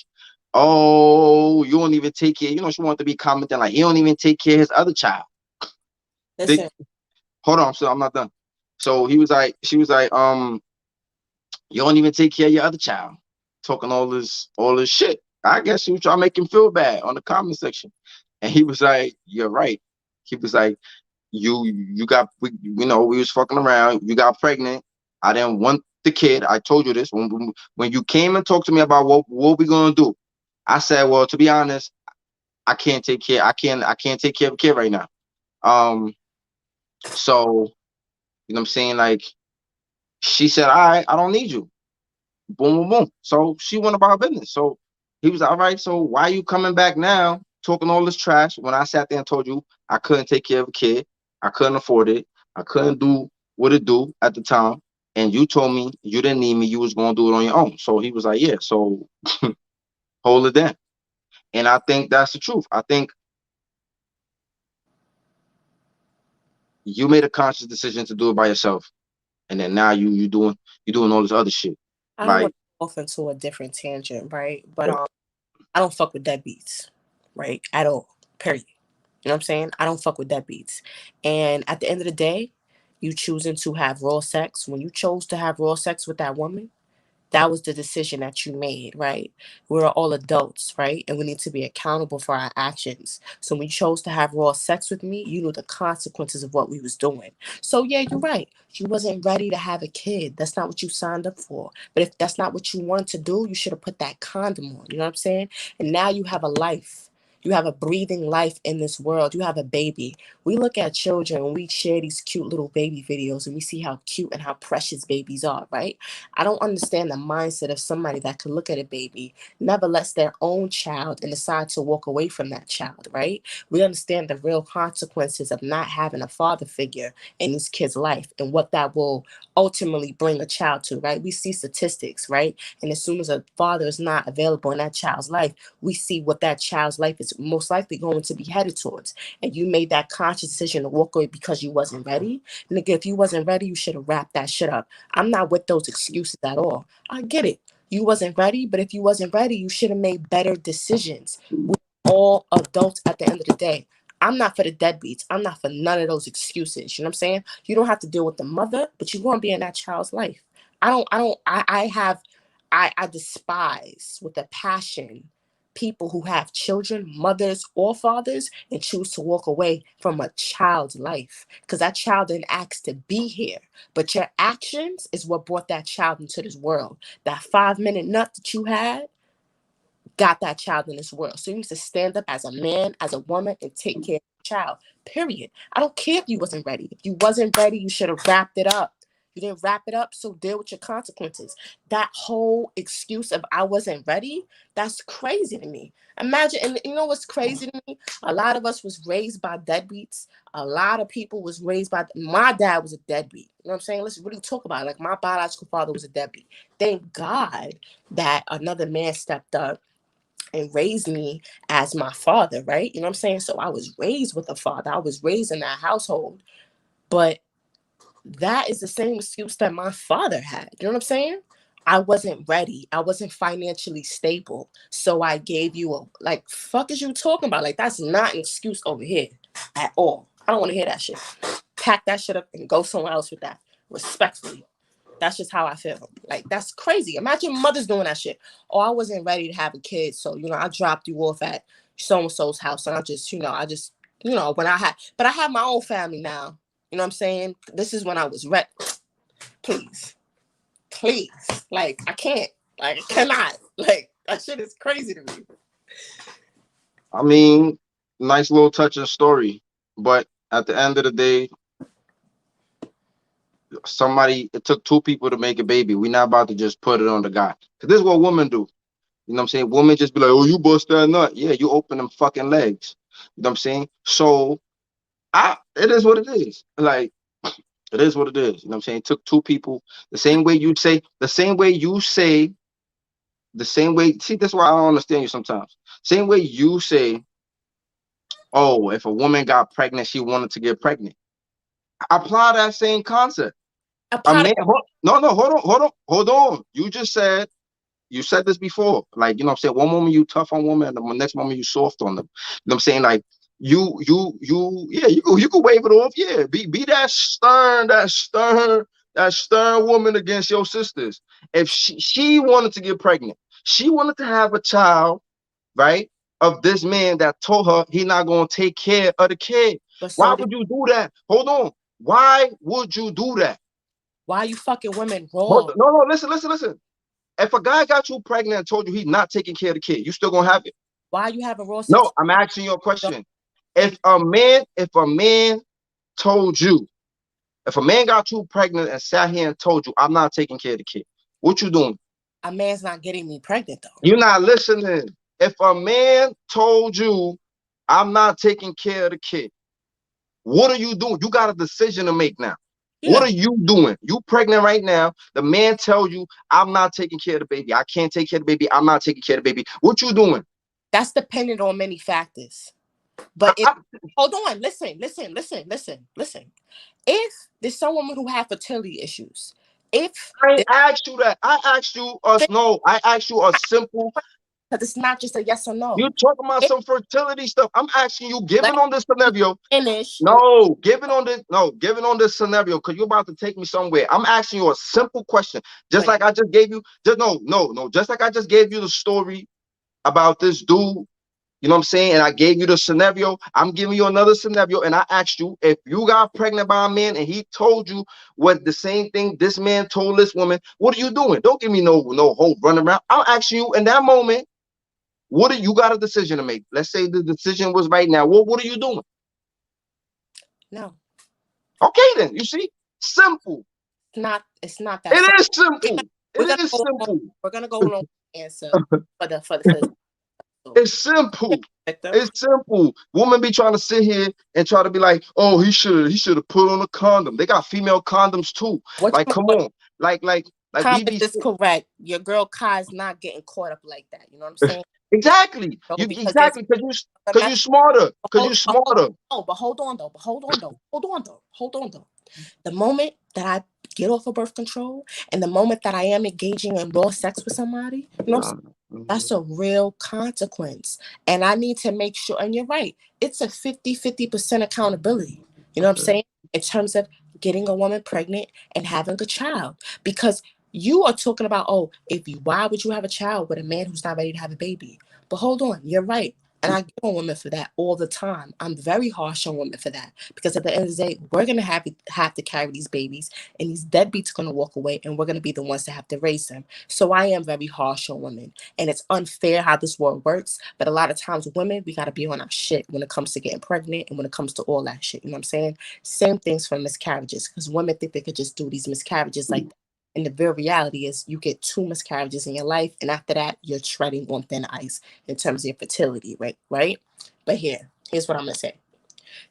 "Oh, you don't even take care." She want to be commenting like, "He don't even take care of his other child." They, Listen, hold on, so I'm not done. So she was like, "You don't even take care of your other child," talking all this shit. I guess she was trying to make him feel bad on the comment section, and he was like, "You're right." He was like, you got we was fucking around, you got pregnant, I didn't want the kid, I told you this when you came and talked to me about what we gonna do. I said, well, to be honest, I can't take care of a kid right now. um so you know what I'm saying, like, she said, all right, I don't need you. Boom, boom, boom. So she went about her business. So he was like, all right, so why are you coming back now talking all this trash when I sat there and told you I couldn't take care of a kid, I couldn't afford it, I couldn't do what it do at the time, and you told me you didn't need me, you was gonna do it on your own. So he was like, yeah, so hold it down. And I think that's the truth. I think you made a conscious decision to do it by yourself, and then now you doing all this other shit. I don't want Like, to go off into a different tangent, right? But I don't fuck with deadbeats, right? At all. Period. You know what I'm saying? I don't fuck with deadbeats. And at the end of the day, you choosing to have raw sex. When you chose to have raw sex with that woman, that was the decision that you made, right? We're all adults, right? And we need to be accountable for our actions. So when you chose to have raw sex with me, you knew the consequences of what we was doing. So yeah, you're right. You wasn't ready to have a kid. That's not what you signed up for. But if that's not what you wanted to do, you should have put that condom on. You know what I'm saying? And now you have a life. You have a breathing life in this world. You have a baby. We look at children and we share these cute little baby videos and we see how cute and how precious babies are, right? I don't understand the mindset of somebody that could look at a baby, never lets their own child, and decide to walk away from that child, right? We understand the real consequences of not having a father figure in this kid's life and what that will ultimately bring a child to, right? We see statistics, right? And as soon as a father is not available in that child's life, we see what that child's life is most likely going to be headed towards. And you made that conscious decision to walk away because you wasn't ready. Nigga, if you wasn't ready, you should have wrapped that shit up. I'm not with those excuses at all. I get it. You wasn't ready, but if you wasn't ready, you should have made better decisions. We're all adults at the end of the day. I'm not for the deadbeats. I'm not for none of those excuses. You know what I'm saying? You don't have to deal with the mother, but you want to be in that child's life. I despise with a passion people who have children, mothers or fathers, and choose to walk away from a child's life because that child didn't ask to be here. But your actions is what brought that child into this world. That 5 minute nut that you had got that child in this world. So you need to stand up as a man, as a woman, and take care of the child. Period. I don't care if you wasn't ready. If you wasn't ready, you should have wrapped it up. You didn't wrap it up, so deal with your consequences. That whole excuse of I wasn't ready, that's crazy to me. Imagine, and you know what's crazy to me? A lot of us was raised by deadbeats. A lot of people was raised by, my dad was a deadbeat. You know what I'm saying? Let's really talk about it. Like, my biological father was a deadbeat. Thank God that another man stepped up and raised me as my father, right? You know what I'm saying? So I was raised with a father. I was raised in that household. But that is the same excuse that my father had. You know what I'm saying? I wasn't ready. I wasn't financially stable. So I gave you a, like, fuck is you talking about? Like, that's not an excuse over here at all. I don't want to hear that shit. Pack that shit up and go somewhere else with that. Respectfully. That's just how I feel. Like, that's crazy. Imagine mothers doing that shit. Oh, I wasn't ready to have a kid. So, I dropped you off at so-and-so's house. And when but I have my own family now. You know what I'm saying? This is when I was ready. Please. Like, I can't. Like, I cannot. Like, that shit is crazy to me. I mean, nice little touching story. But at the end of the day, it took two people to make a baby. We're not about to just put it on the guy. Because this is what women do. You know what I'm saying? Women just be like, oh, you bust that nut. Yeah, you open them fucking legs. You know what I'm saying? So it is what it is. Like, it is what it is. You know what I'm saying? It took two people. The same way you say, see, that's why I don't understand you sometimes. Same way you say, oh, if a woman got pregnant, she wanted to get pregnant. Apply that same concept. A man, no, hold on. You said this before. Like, you know what I'm saying? One moment you tough on women, and the next moment you soft on them. You know what I'm saying? Like, yeah, you could wave it off. Yeah, be that stern woman against your sisters. If she wanted to get pregnant, she wanted to have a child, right? Of this man that told her he not gonna take care of the kid. Why would you do that? Hold on. Why would you do that? Why are you fucking women wrong? No, listen. If a guy got you pregnant and told you he's not taking care of the kid, you still gonna have it? Why are you having raw sex? No, I'm asking you a question. If a man told you, if a man got you pregnant and sat here and told you, I'm not taking care of the kid, what you doing? A man's not getting me pregnant, though. You're not listening. If a man told you, I'm not taking care of the kid, what are you doing? You got a decision to make now. Yeah. What are you doing? You pregnant right now. The man tells you, I'm not taking care of the baby. I can't take care of the baby. I'm not taking care of the baby. What you doing? That's dependent on many factors. But hold on, listen. If there's some women who have fertility issues, I asked you that. I asked you a simple. Because it's not just a yes or no. You're talking about some fertility stuff. I'm asking you, given on this scenario. Given on this scenario, because you're about to take me somewhere. I'm asking you a simple question. Just like I just gave you. Just like I just gave you the story about this dude. You know what I'm saying? And I gave you the scenario. I'm giving you another scenario. And I asked you, if you got pregnant by a man and he told you what the same thing this man told this woman, what are you doing? Don't give me no whole run around. I'll ask you in that moment, you got a decision to make. Let's say the decision was right now. What are you doing? No. Okay, then. You see? Simple. It's not that. It is simple. It is simple. We're going to go long answer for the It's simple. It's simple. Women be trying to sit here and try to be like, oh, he should have put on a condom. They got female condoms too. Come on. Like Comment is correct. Your girl Kai's not getting caught up like that. You know what I'm saying? Exactly. Exactly. Because you're smarter. Because you're smarter. Oh, but hold on though. The moment that I get off of birth control and the moment that I am engaging in raw sex with somebody, you know what I'm saying? That's a real consequence. And I need to make sure, and you're right, it's a 50% accountability. You know what I'm saying? In terms of getting a woman pregnant and having a child. Because you are talking about, why would you have a child with a man who's not ready to have a baby? But hold on, you're right. And I get on women for that all the time. I'm very harsh on women for that because at the end of the day, we're gonna have to carry these babies, and these deadbeats are gonna walk away, and we're gonna be the ones that have to raise them. So I am very harsh on women, and it's unfair how this world works. But a lot of times, women, we gotta be on our shit when it comes to getting pregnant and when it comes to all that shit. You know what I'm saying? Same things for miscarriages because women think they could just do these miscarriages like that. And the real reality is, you get two miscarriages in your life, and after that, you're treading on thin ice in terms of your fertility rate, right? But here's what I'm gonna say.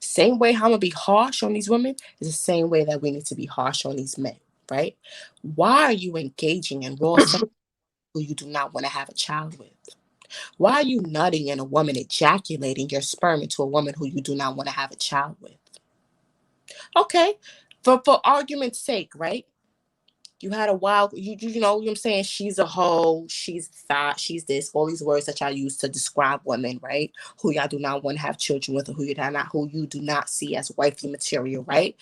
Same way how I'm gonna be harsh on these women is the same way that we need to be harsh on these men, right? Why are you engaging in raw sex who you do not want to have a child with? Why are you nutting in a woman, ejaculating your sperm into a woman who you do not want to have a child with? Okay, for argument's sake, right? You had a wild, you know what I'm saying? She's a hoe, she's fat, she's this, all these words that y'all use to describe women, right? Who y'all do not want to have children with, or who you do not see as wifey material, right?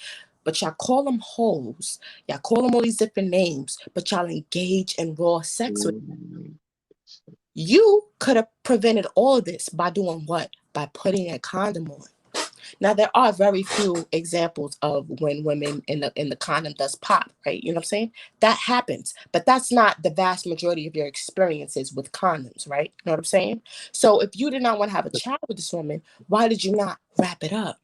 But y'all call them hoes, y'all call them all these different names, but y'all engage in raw sex with. You could have prevented all of this by doing what? By putting a condom on. Now there are very few examples of when women in the condom does pop, right? You know what I'm saying? That happens, but that's not the vast majority of your experiences with condoms, right? You know what I'm saying? So if you did not want to have a child with this woman, why did you not wrap it up?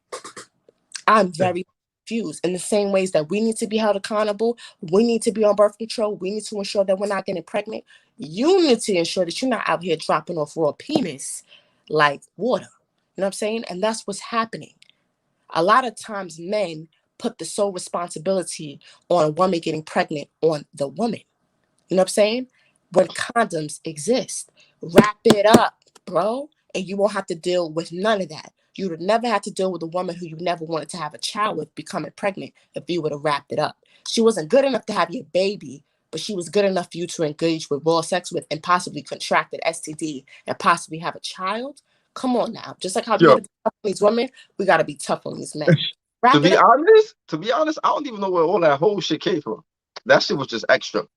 I'm very confused. In the same ways that we need to be held accountable, we need to be on birth control, we need to ensure that we're not getting pregnant. You need to ensure that you're not out here dropping off raw penis like water. You know what I'm saying? And that's what's happening. A lot of times men put the sole responsibility on a woman getting pregnant on the woman. You know what I'm saying? When condoms exist, wrap it up, bro, and you won't have to deal with none of that. You would never have to deal with a woman who you never wanted to have a child with becoming pregnant if you would have wrapped it up. She wasn't good enough to have your baby, but she was good enough for you to engage with raw sex with and possibly contract an STD and possibly have a child. Come on now. Just like how we got Yo, to be tough on these women, we got to be tough on these men. to Wrap it be up. honest, to be honest, I don't even know where all that whole shit came from. That shit was just extra.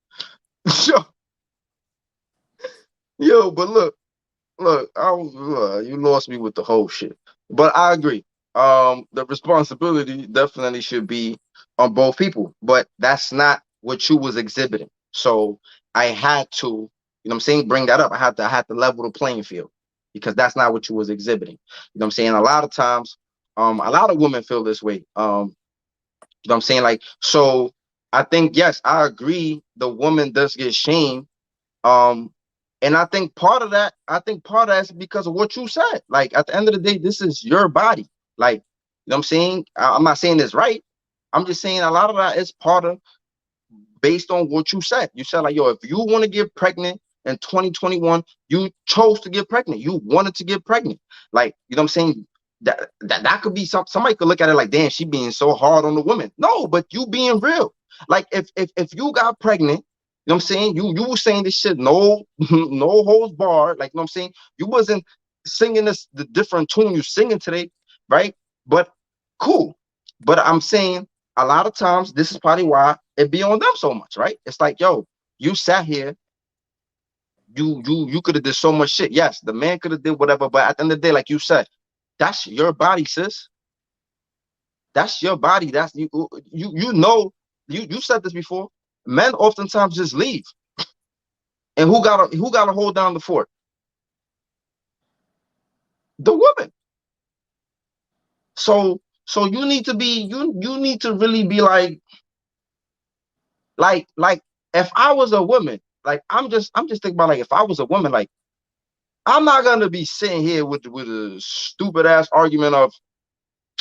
Yo, yo, but look, you lost me with the whole shit. But I agree. The responsibility definitely should be on both people, but that's not what you was exhibiting. So I had to, you know what I'm saying, bring that up. I had to level the playing field because that's not what you was exhibiting. You know what I'm saying? A lot of times, a lot of women feel this way. You know what I'm saying? Like, so I think yes, I agree the woman does get shamed. Um, and I think part of that is because of what you said. Like at the end of the day, this is your body. Like, you know what I'm saying? I'm not saying this right. I'm just saying a lot of that is part of based on what you said. You said like, yo, if you want to get pregnant in 2021, you chose to get pregnant. You wanted to get pregnant. Like, you know what I'm saying? That could be somebody could look at it like, damn, she being so hard on the woman. No, but you being real. Like if you got pregnant, you know what I'm saying? You were saying this shit, no, no holds barred. Like, you know what I'm saying? You wasn't singing the different tune you singing today, right? But cool. But I'm saying a lot of times this is probably why it be on them so much, right? It's like, yo, you sat here, you could have did so much shit. Yes, the man could have did whatever, but at the end of the day, like you said, that's your body, sis. That's your body. That's you know, you said this before. Men oftentimes just leave. And who gotta hold down the fort? The woman. So you need to be you need to really be like if I was a woman, like I'm just thinking about like if I was a woman, like I'm not gonna be sitting here with a stupid ass argument of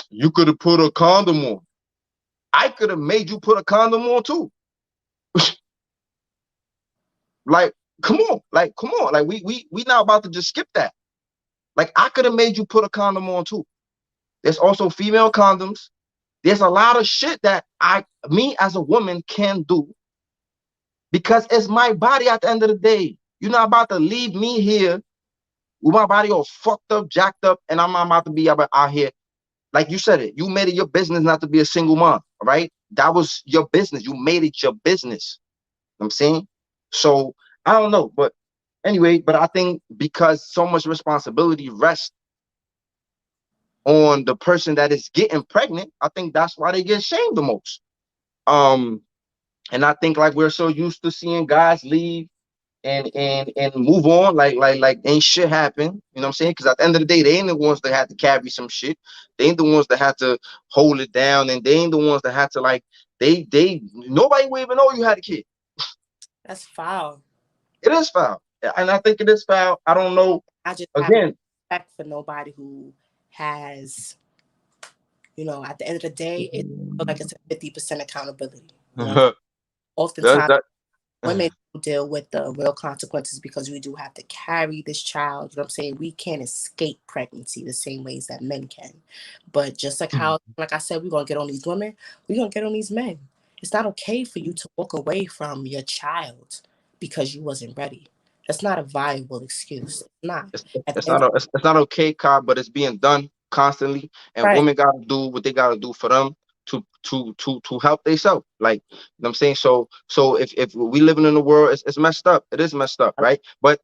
you could have put a condom on. I could have made you put a condom on too. Like, come on. Like we not about to just skip that. Like I could have made you put a condom on too. There's also female condoms. There's a lot of shit that me as a woman can do because it's my body at the end of the day. You're not about to leave me here with my body all fucked up, jacked up, and I'm not about to be out here. Like you said it, you made it your business not to be a single mom, all right? That was your business. You made it your business. You know what I'm saying? So I don't know, but Anyway, but I think because so much responsibility rests on the person that is getting pregnant, I think that's why they get shamed the most. Um, and I think like we're so used to seeing guys leave and move on like ain't shit happen. You know what I'm saying? Because at the end of the day, they ain't the ones that had to carry some shit. They ain't the ones that had to hold it down, and they ain't the ones that had to like they nobody will even know you had a kid. That's foul. It is foul, and I think it is foul. I don't know. I just have Again, respect for nobody who has, at the end of the day, it feel like it's a 50% accountability. that, Oftentimes that women deal with the real consequences because we do have to carry this child. You know what I'm saying? We can't escape pregnancy the same ways that men can. But just like how, like I said, we're going to get on these women, we're going to get on these men. It's not okay for you to walk away from your child because you wasn't ready. That's not a viable excuse. It's not. At the end, it's not okay, Cobb, but it's being done constantly, and right. women gotta do what they gotta do for them to help themselves. Like, you know what I'm saying? So if we living in the world, it's messed up. It is messed up, right? But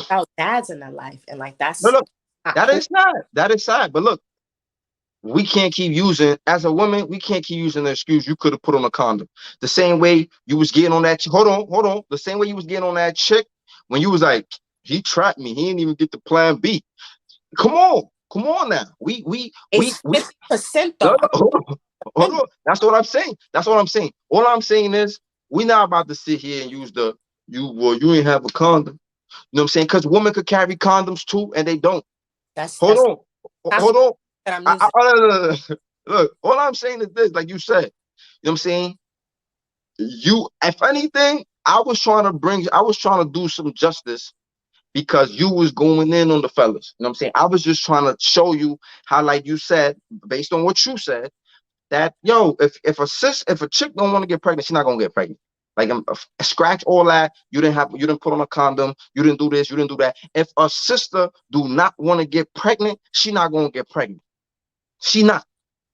About dads in their life, and like no, that's look, not that cool. is sad. That is sad. But look, we can't keep using as a woman. We can't keep using the excuse you could have put on a condom. The same way you was getting on that. Hold on. The same way you was getting on that chick when you was like, he trapped me. He didn't even get the plan B. Come on now. It's We 50% no, though. no, hold on. That's what I'm saying. That's what I'm saying. All I'm saying is we not about to sit here and use the you ain't have a condom. You know what I'm saying? Because women could carry condoms too, and they don't. Hold That's on. not Hold on. that I'm using. Look, all I'm saying is this, like you said, you know what I'm saying? If anything, I was trying to do some justice because you was going in on the fellas. You know what I'm saying? I was just trying to show you how, like you said, based on what you said, that yo, if a chick don't want to get pregnant, she's not gonna get pregnant. Like scratch all that. You didn't put on a condom. You didn't do this. You didn't do that. If a sister do not want to get pregnant, she not gonna get pregnant. She not.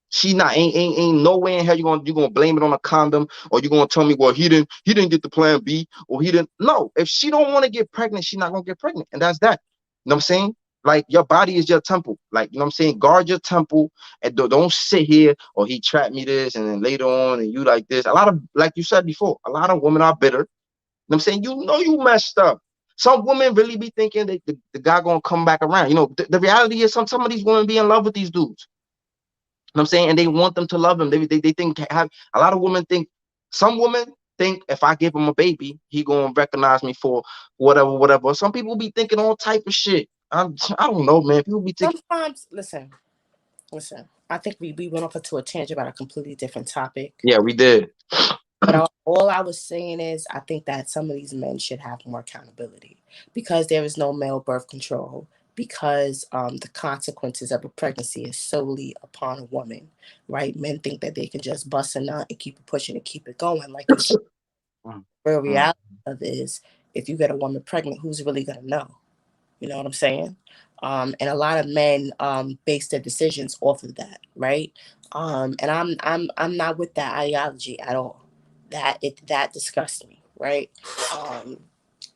She not. Ain't no way in hell you gonna blame it on a condom, or you gonna tell me, well, he didn't get the plan B, or he didn't. No, if she don't want to get pregnant, she's not gonna get pregnant, and that's that. You know what I'm saying? Like your body is your temple. Like, you know what I'm saying? Guard your temple and don't sit here, or he trapped me this, and then later on, and you like this. A lot of, like you said before, a lot of women are bitter. You know what I'm saying? You know you messed up. Some women really be thinking that the guy gonna come back around. You know, the reality is some of these women be in love with these dudes. You know what I'm saying? And they want them to love them. They think have a lot of women think some women think if I give him a baby, he gonna recognize me for whatever. Some people be thinking all type of shit. I don't know, man. People be thinking. Sometimes, listen. I think we went off into a tangent about a completely different topic. Yeah, we did. But all I was saying is, I think that some of these men should have more accountability because there is no male birth control. Because the consequences of a pregnancy is solely upon a woman, right? Men think that they can just bust a nut and keep it pushing and keep it going, like you said. Real reality of it is, if you get a woman pregnant, who's really gonna know? You know what I'm saying? And a lot of men base their decisions off of that, right? And I'm not with that ideology at all. That disgusts me, right? Um,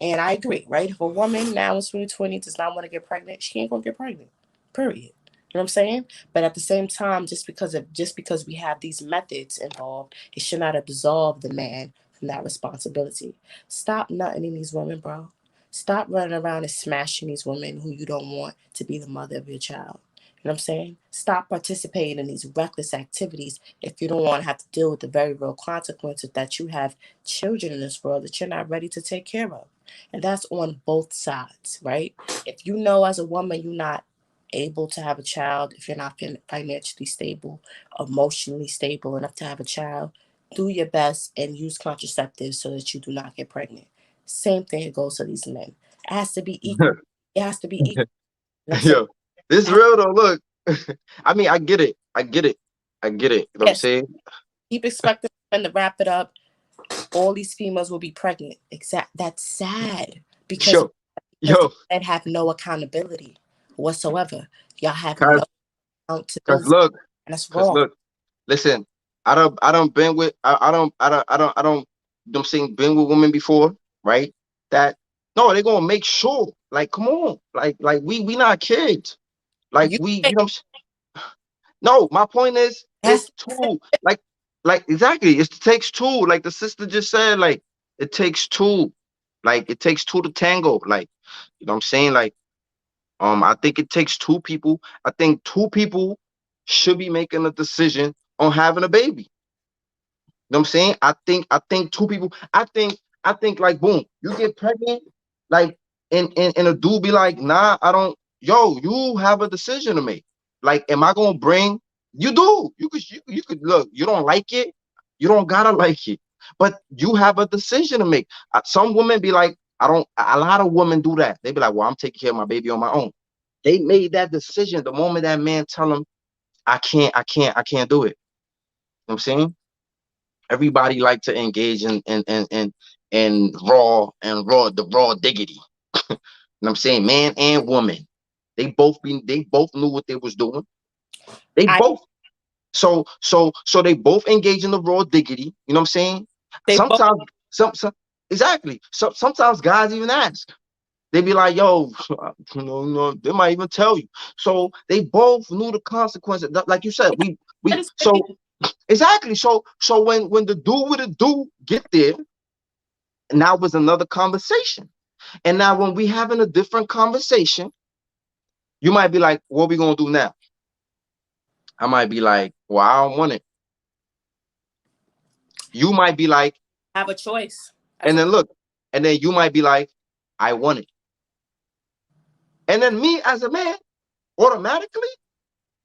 and I agree, right? If a woman now in 2020 does not want to get pregnant, she ain't gonna get pregnant. Period. You know what I'm saying? But at the same time, just because we have these methods involved, it should not absolve the man from that responsibility. Stop nutting in these women, bro. Stop running around and smashing these women who you don't want to be the mother of your child. You know what I'm saying? Stop participating in these reckless activities if you don't want to have to deal with the very real consequences that you have children in this world that you're not ready to take care of. And that's on both sides, right? If you know as a woman you're not able to have a child, if you're not financially stable, emotionally stable enough to have a child, do your best and use contraceptives so that you do not get pregnant. Same thing goes to these men. It has to be equal. It has to be equal. You know what I'm saying? Yo, this real though. Look, I mean, I get it. I get it. I get it. You know what I'm Yes, saying? keep expecting men to wrap it up. All these females will be pregnant. That's sad because Yo, yo, men have no accountability whatsoever. Y'all have cause, no cause accountability, look, and that's cause wrong. look. Listen, I don't been with I don't you know what I'm saying, been with women before, right? That No, they're gonna make sure. Like, come on, like we not kids. Like You we, think no, my point is that's it's two. Like exactly, it takes two. Like the sister just said, like it takes two. Like it takes two to tango. Like, you know what I'm saying? Like, I think it takes two people. I think two people should be making a decision on having a baby. Know what I'm saying? I think two people, I think like boom, you get pregnant, like and a dude be like, nah, I don't, yo, you have a decision to make. Like, am I gonna bring you do? You could look, you don't like it, you don't gotta like it, but you have a decision to make. Some women be like, I don't, a lot of women do that. They be like, well, I'm taking care of my baby on my own. They made that decision the moment that man tell them, I can't do it. You know what I'm saying? Everybody like to engage in raw the raw diggity. You know what I'm saying? Man and woman. They both knew what they was doing. They I both so they both engage in the raw diggity. You know what I'm saying? they both Sometimes some exactly. Sometimes guys even ask. They be like, yo, no, they might even tell you. So they both knew the consequences. Like you said, we that is so exactly. So when the dude with the dude get there, now was another conversation. And now when we having a different conversation, you might be like, what we gonna do now? I might be like, well, I don't want it. You might be like, have a choice as and a then look, and then you might be like, I want it. And then me as a man, automatically,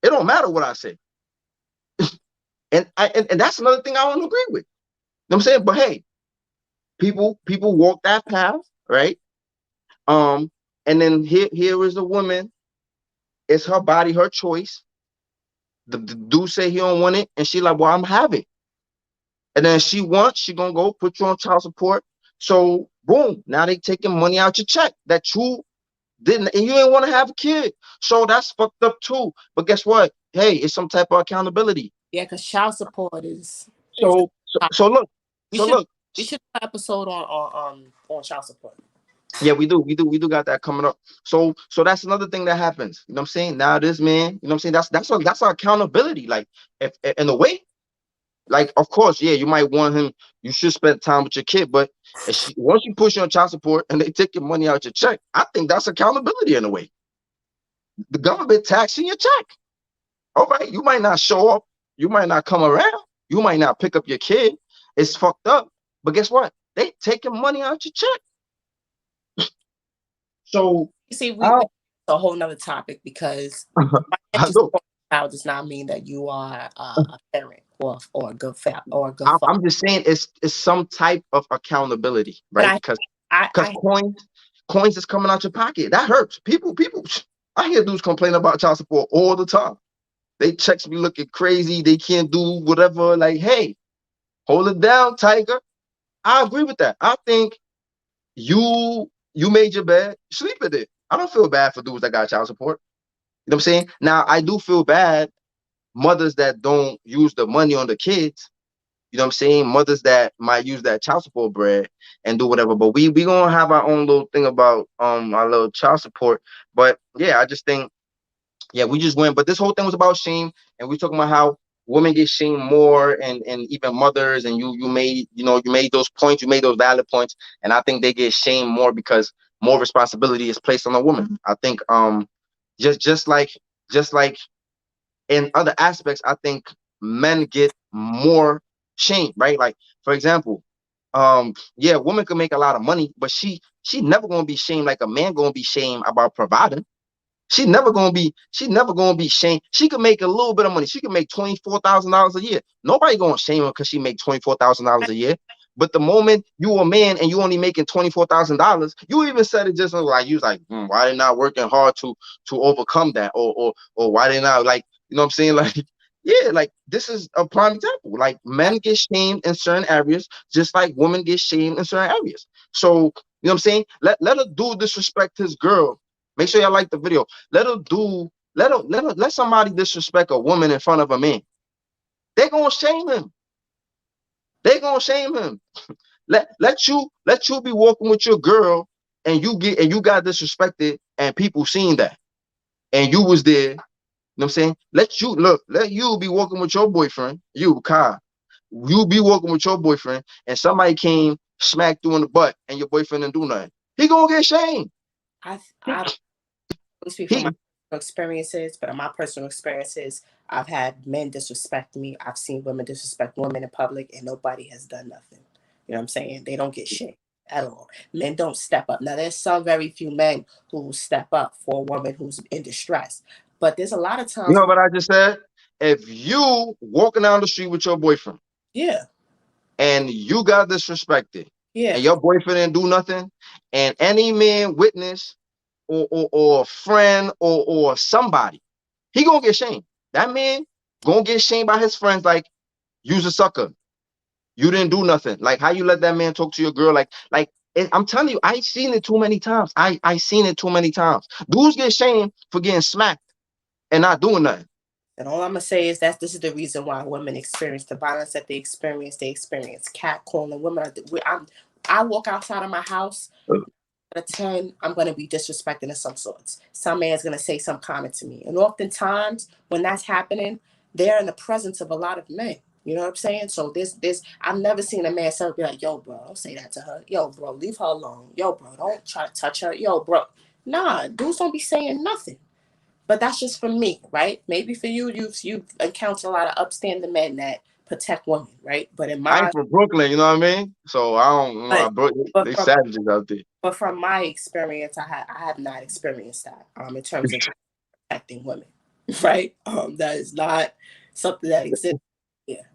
it don't matter what I say. And that's another thing I don't agree with. You know what I'm saying? But hey, people walk that path, right? Um, and then here is a woman, it's her body, her choice. The dude say he don't want it, and she like, well, I'm having. And then she gonna go put you on child support. So boom, now they taking money out your check that you didn't, and you didn't want to have a kid. So that's fucked up too. But guess what? Hey, it's some type of accountability. yeah, because child support is So so so look, we so should look, we should do an episode on child support. yeah, we do got that coming up. So that's another thing that happens. You know what I'm saying? Now this man, you know what I'm saying? That's our accountability. Like if in a way, like of course, yeah, you might want him, you should spend time with your kid, but if once you push you on child support and they take your money out your check, I think that's accountability in a way. The government taxing your check. All right, you might not show up, you might not come around, you might not pick up your kid. It's fucked up. But guess what? They taking money out your check. So You see, I, we a whole nother topic because I financial know. support of a child does not mean that you are a parent or a good or a good father. I'm just saying it's some type of accountability, But right? Because I coins is coming out your pocket. That hurts. People. I hear dudes complain about child support all the time. They checks be looking crazy. They can't do whatever. Like, hey, hold it down, Tiger. I agree with that. I think you made your bed, sleep in it. I don't feel bad for dudes that got child support. You know what I'm saying? Now I do feel bad mothers that don't use the money on the kids. You know what I'm saying? Mothers that might use that child support bread and do whatever. But we gonna have our own little thing about our little child support. But yeah, I just think, yeah, we just went. But this whole thing was about shame, and we talking about how women get shamed more, and even mothers. And you made those points, you made those valid points, and I think they get shamed more because more responsibility is placed on a woman. I think just like in other aspects, I think men get more shame, right? Like for example, yeah, a woman can make a lot of money, but she never gonna be shamed like a man gonna be shamed about providing. She never gonna be shamed. She could make a little bit of money. She could make $24,000 a year. Nobody gonna shame her because she make $24,000 a year. But the moment you a man and you only making $24,000, you even said it just like you was like, why they not working hard to overcome that, or why they not like, you know what I'm saying? Like, yeah, like this is a prime example. Like men get shamed in certain areas, just like women get shamed in certain areas. So you know what I'm saying? Let a dude disrespect his girl. Make sure y'all like the video. Let somebody disrespect a woman in front of a man. They gonna shame him. They gonna shame him. Let you be walking with your girl and you got disrespected and people seen that and you was there, you know what I'm saying? Let you be walking with your boyfriend, you Kai. You be walking with your boyfriend and somebody came smacked you in the butt and your boyfriend didn't do nothing. He gonna get shamed. I don't speak from my He experiences, but in my personal experiences, I've had men disrespect me. I've seen women disrespect women in public, and nobody has done nothing. You know what I'm saying? They don't get shamed at all. Men don't step up. Now, there's some very few men who step up for a woman who's in distress, but there's a lot of You times, know what I just said? If you walking down the street with your boyfriend yeah, and you got disrespected yeah, and your boyfriend didn't do nothing, and any man witness or a friend or somebody, he gonna get shamed. That man gonna get shamed by his friends like you's a sucker. You didn't do nothing. Like how you let that man talk to your girl. I'm telling you, I seen it too many times. I seen it too many times. Dudes get shamed for getting smacked and not doing nothing. and all I'm gonna say is that this is the reason why women experience the violence that they experience. They experience catcalling. Women I walk outside of my house. Out of 10, I'm going to be disrespecting of some sorts. Some man's going to say some comment to me. And oftentimes, when that's happening, they're in the presence of a lot of men. You know what I'm saying? So I've never seen a man be like, yo, bro, don't say that to her. Yo, bro, leave her alone. Yo, bro, don't try to touch her. Yo, bro. Nah, dudes don't be saying nothing. But that's just for me, right? Maybe for you, you've encountered a lot of upstanding men that protect women, right? But in I ain't my from Brooklyn, you know what I mean? So I don't but know. but They from savages out there. but from my experience, I have not experienced that in terms of protecting women, right? That is not something that exists here.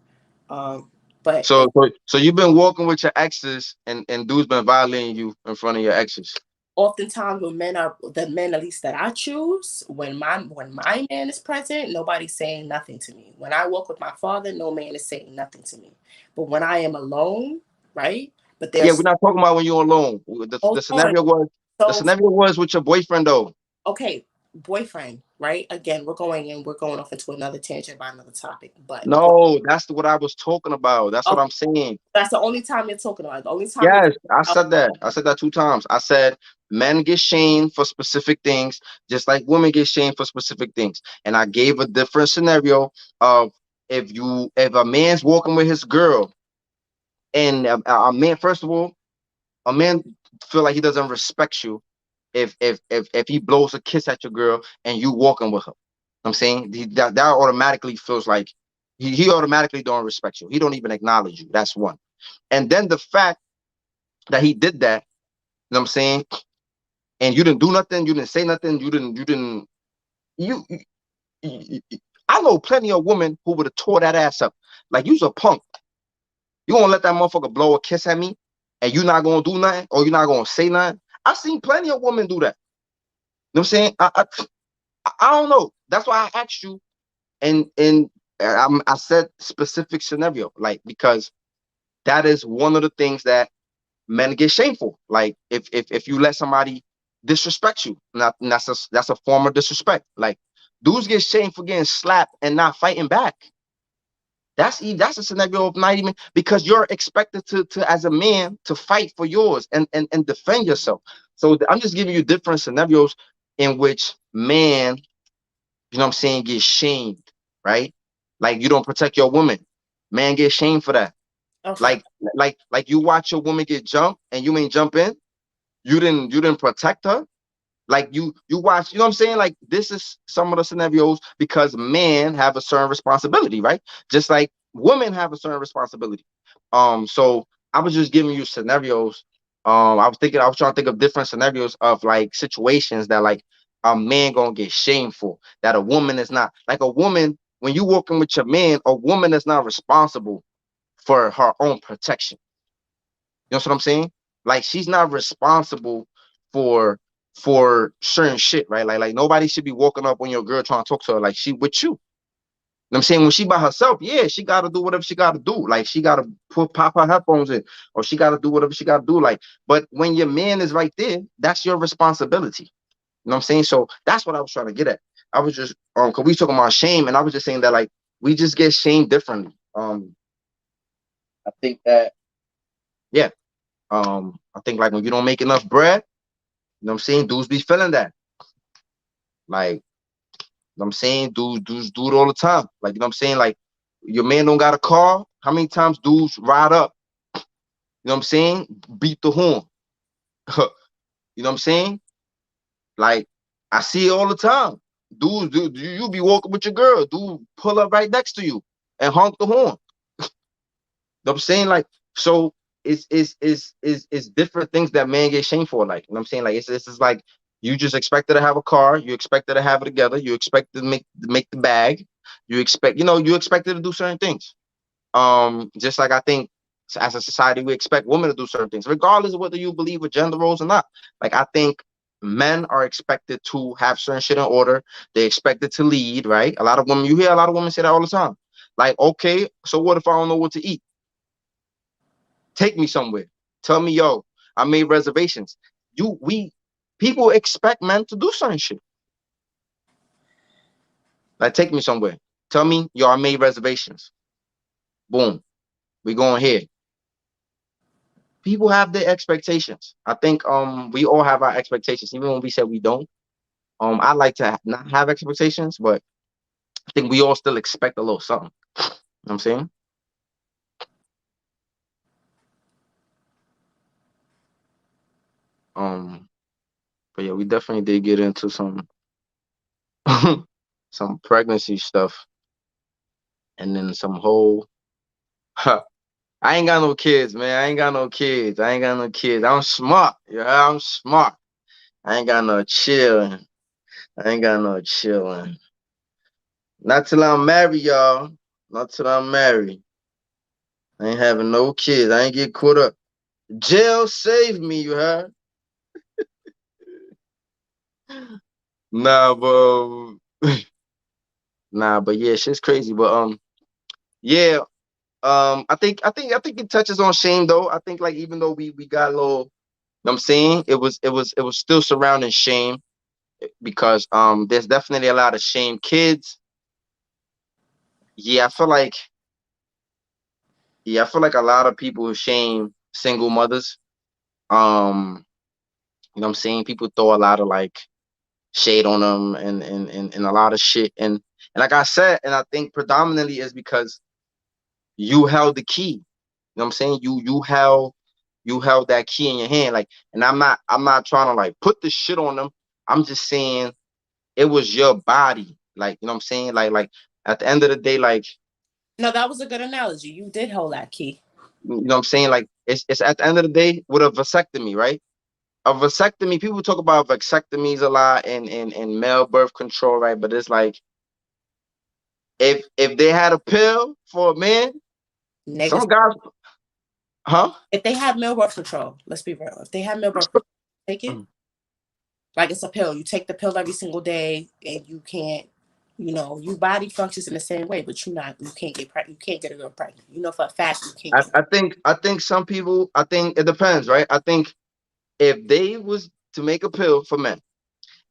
But So you've been walking with your exes and dudes been violating you in front of your exes. oftentimes when men are the men at least that I choose, when my man is present, nobody's saying nothing to me. When I walk with my father, no man is saying nothing to me. But when I am alone, right? But Yeah, we're there's not talking about when you're alone. The, hold the on. scenario was the So scenario was with your boyfriend though. okay, boyfriend, right? Again, we're going off into another tangent by another topic. But No, that's what I was talking about. That's what okay, I'm saying. that's the only time you're talking about. The only time you're Yes, I talking said that. I said that 2 times. I said men get shamed for specific things, just like women get shamed for specific things. And I gave a different scenario of if a man's walking with his girl and a man, first of all, a man feel like he doesn't respect you if he blows a kiss at your girl and you walking with her. I'm saying that automatically feels like he automatically don't respect you. He don't even acknowledge you. That's one. And then the fact that he did that, you know what I'm saying? And you didn't do nothing, you didn't say nothing, you, you, you I know plenty of women who would have tore that ass up. Like you's a punk. You gonna let that motherfucker blow a kiss at me and you not gonna do nothing or you not gonna say nothing? I've seen plenty of women do that. You know what I'm saying? I don't know. That's why I asked you and I said specific scenario, like because that is one of the things that men get shameful. Like if you let somebody disrespect you, that's a form of disrespect. Like dudes get shamed for getting slapped and not fighting back. That's a scenario of not even because you're expected to as a man to fight for yours and defend yourself. So I'm just giving you different scenarios in which man, you know what I'm saying, get shamed, right? Like you don't protect your woman. Man get shamed for that. okay. Like you watch your woman get jumped and you ain't jump in. You didn't protect her. Like you watch, you know what I'm saying? Like this is some of the scenarios because men have a certain responsibility, right? Just like women have a certain responsibility. So I was just giving you scenarios. I was trying to think of different scenarios of like situations that like a man gonna get shameful that a woman is not. Like a woman, when you working with your man, a woman is not responsible for her own protection. You know what I'm saying? Like she's not responsible for certain shit, right? Like nobody should be walking up on your girl trying to talk to her like she with you. You know what I'm saying? When she by herself, yeah, she gotta do whatever she gotta do. Like she gotta pop her headphones in, or she gotta do whatever she gotta do. Like, but when your man is right there, that's your responsibility. You know what I'm saying? So that's what I was trying to get at. I was just because we talking about shame, and I was just saying that like we just get shamed differently. I think that yeah. I think like when you don't make enough bread, know what I'm saying? Dudes be feeling that. Like, you know what I'm saying? Dudes do it all the time. Like, you know what I'm saying? Like, your man don't got a car. How many times dudes ride up? You know what I'm saying? Beat the horn. You know what I'm saying? Like, I see it all the time. Dude, you be walking with your girl. Dude, pull up right next to you and honk the horn. Know what I'm saying? Like, so it's different things that men get shamed for. Like, you know what I'm saying? Like, it's like you just expected to have a car, you expected to have it together, you expected to make the bag, you expect, you expected to do certain things. Just like I think as a society we expect women to do certain things, regardless of whether you believe with gender roles or not. Like, I think men are expected to have certain shit in order. They expected to lead, right? A lot of women, you hear a lot of women say that all the time. Like, okay, so what if I don't know what to eat? Take me somewhere. Tell me, yo, I made reservations. People expect men to do certain shit. Like, take me somewhere. Tell me, yo, I made reservations. Boom. We going here. People have their expectations. I think we all have our expectations, even when we said we don't. I like to not have expectations, but I think we all still expect a little something. You know what I'm saying? Um, but yeah, we definitely did get into some some pregnancy stuff, and then some whole I ain't got no kids, man. I ain't got no kids. I ain't got no kids. I'm smart. Yeah, I'm smart. I ain't got no chilling. I ain't got no chilling. Not till I'm married, y'all. Not till I'm married. I ain't having no kids. I ain't get caught up. Jail saved me, you heard? Nah, but nah, but yeah, shit's crazy. But yeah, I think it touches on shame though. I think like even though we got a little, you know what I'm saying, it was still surrounding shame because there's definitely a lot of shame kids. Yeah, I feel like I feel like a lot of people shame single mothers. Um, you know what I'm saying? People throw a lot of like shade on them and a lot of shit. And like I said, and I think predominantly is because you held the key. You know what I'm saying? You held that key in your hand. Like, and I'm not trying to like put the shit on them. I'm just saying it was your body. Like, you know what I'm saying? Like at the end of the day, like, No, that was a good analogy. You did hold that key. you know what I'm saying? Like, it's at the end of the day with a vasectomy, right? A vasectomy, people talk about vasectomies a lot and male birth control, right? But it's like if they had a pill for a man, Niggas, some guys, huh? if they had male birth control, let's be real. If they had male birth control, take it. Like it's a pill. You take the pill every single day, and you can't. Your body functions in the same way, but you can't get pregnant. You can't get a girl pregnant. You know for a fact you can't I, get. I think I think some people, I think it depends, right? I think if they was to make a pill for men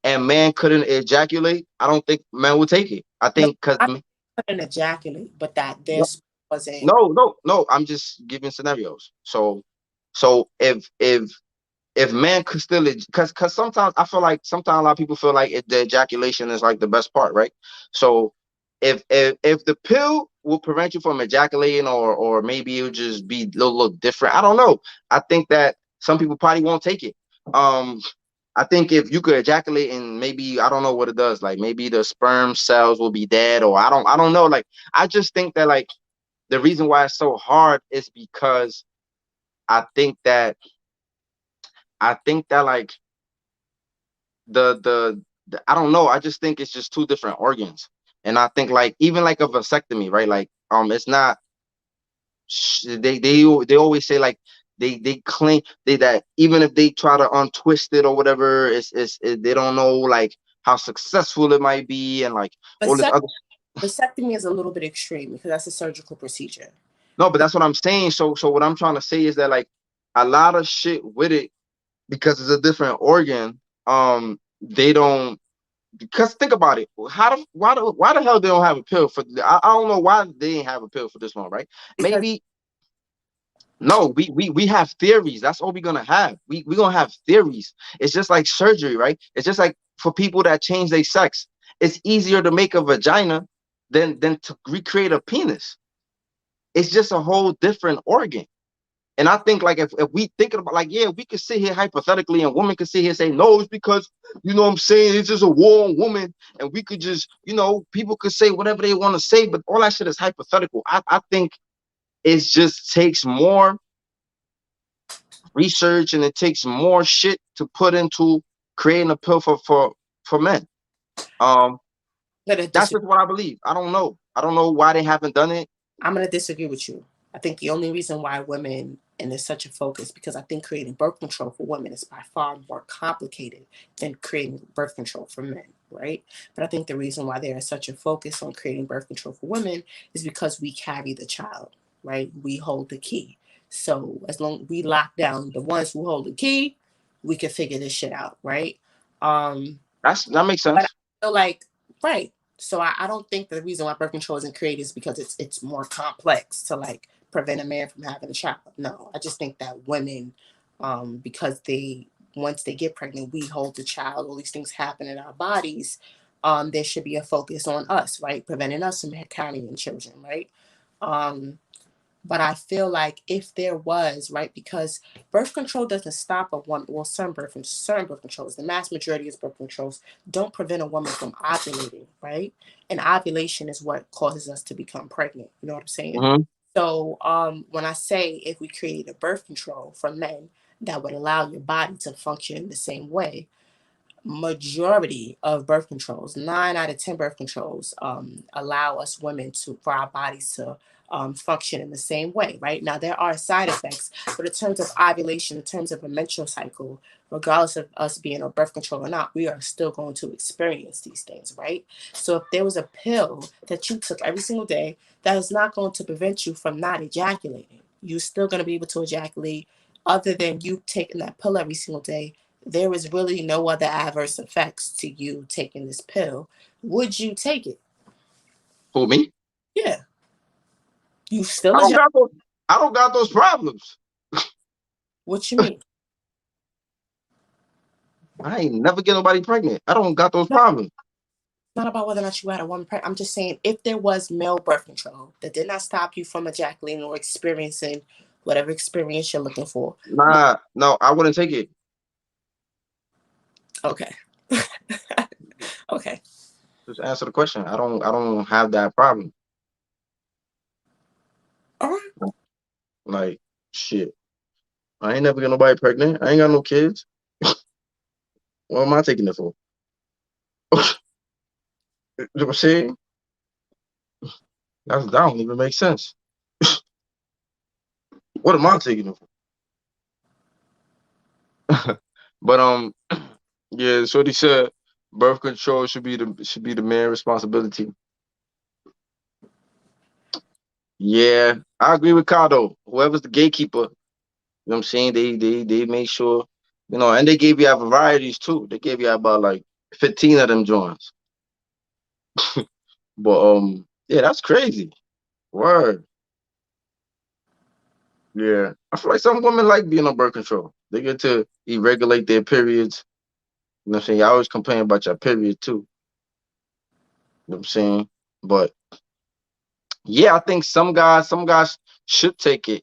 and man couldn't ejaculate, I don't think men would take it. I No, think because I couldn't ejaculate, but that no, this wasn't. no, I'm just giving scenarios. So if man could still because sometimes I feel like sometimes a lot of people feel like the ejaculation is like the best part, right? So if the pill will prevent you from ejaculating or maybe it'll just be a little different, I don't know. I think that some people probably won't take it. um I think if you could ejaculate and maybe I don't know what it does, like maybe the sperm cells will be dead, or I don't know. Like, I just think that like the reason why it's so hard is because I think that like I don't know. I just think it's just two different organs, and I think like even like a vasectomy, right? Like it's not. They always say like they claim that even if they try to untwist it or whatever, they don't know like how successful it might be and like all this Vasect- other. Vasectomy is a little bit extreme because that's a surgical procedure. No, but that's what I'm saying. So what I'm trying to say is that like a lot of shit with it because it's a different organ. They don't. Because think about it, why the hell they don't have a pill for? I don't know why they didn't have a pill for this one, right? Because Maybe No, we have theories. That's all we're gonna have. We gonna have theories. It's just like surgery, right? It's just like for people that change their sex. It's easier to make a vagina than to recreate a penis. It's just a whole different organ. And I think like if we thinking about like, yeah, we could sit here hypothetically and women could sit here and say, no, it's because you know what I'm saying, it's just a war on women, and we could just, people could say whatever they want to say, but all that shit is hypothetical. I think it just takes more research and it takes more shit to put into creating a pill for men. Um, I'm gonna that's disagree. just what I believe. I don't know. I don't know why they haven't done it. I'm gonna disagree with you. I think the only reason why women and there's such a focus because I think creating birth control for women is by far more complicated than creating birth control for men, right? But I think the reason why there is such a focus on creating birth control for women is because we carry the child, right? We hold the key. So as long as we lock down the ones who hold the key, we can figure this shit out, right? Um, That makes but I sense. feel like, right. So I don't think the reason why birth control isn't created is because it's more complex to like prevent a man from having a child. No, I just think that women, because they once they get pregnant, we hold the child. All these things happen in our bodies. There should be a focus on us, right, preventing us from carrying children, right. Um, but I feel like if there was, right, because birth control doesn't stop a woman, well, certain birth controls, the mass majority of birth controls don't prevent a woman from ovulating, right? And ovulation is what causes us to become pregnant. You know what I'm saying? Hmm. So when I say if we create a birth control for men that would allow your body to function the same way, majority of birth controls, 9 out of 10 birth controls, allow us women to for our bodies to function in the same way. Right now, there are side effects, but in terms of ovulation, in terms of a menstrual cycle, regardless of us being on birth control or not, we are still going to experience these things. Right. So if there was a pill that you took every single day, that is not going to prevent you from not ejaculating. You're still going to be able to ejaculate, other than you taking that pill every single day. There is really no other adverse effects to you taking this pill. Would you take it? Who, me? Yeah. You still I don't ejaculate. got those. I don't got those problems. What you mean? I ain't never get nobody pregnant. I don't got those Not, problems. not about whether or not you had a woman pregnant. I'm just saying if there was male birth control that did not stop you from ejaculating or experiencing whatever experience you're looking for. Nah, no, I wouldn't take it. Okay. Okay. Just answer the question. I don't have that problem. All right. Like shit. I ain't never get nobody pregnant. I ain't got no kids. What am I taking it for? You know what I'm saying? That don't even make sense. What am I taking it for? But yeah, so they said birth control should be the main responsibility. Yeah, I agree with Cardo. Whoever's the gatekeeper, you know what I'm saying? They make sure, and they gave you varieties too. They gave you about like 15 of them joints. But yeah, that's crazy. Word. Yeah. I feel like some women like being on birth control. They get to irregulate their periods. You know what I'm saying? You always complain about your period too. You know what I'm saying? But yeah, I think some guys should take it.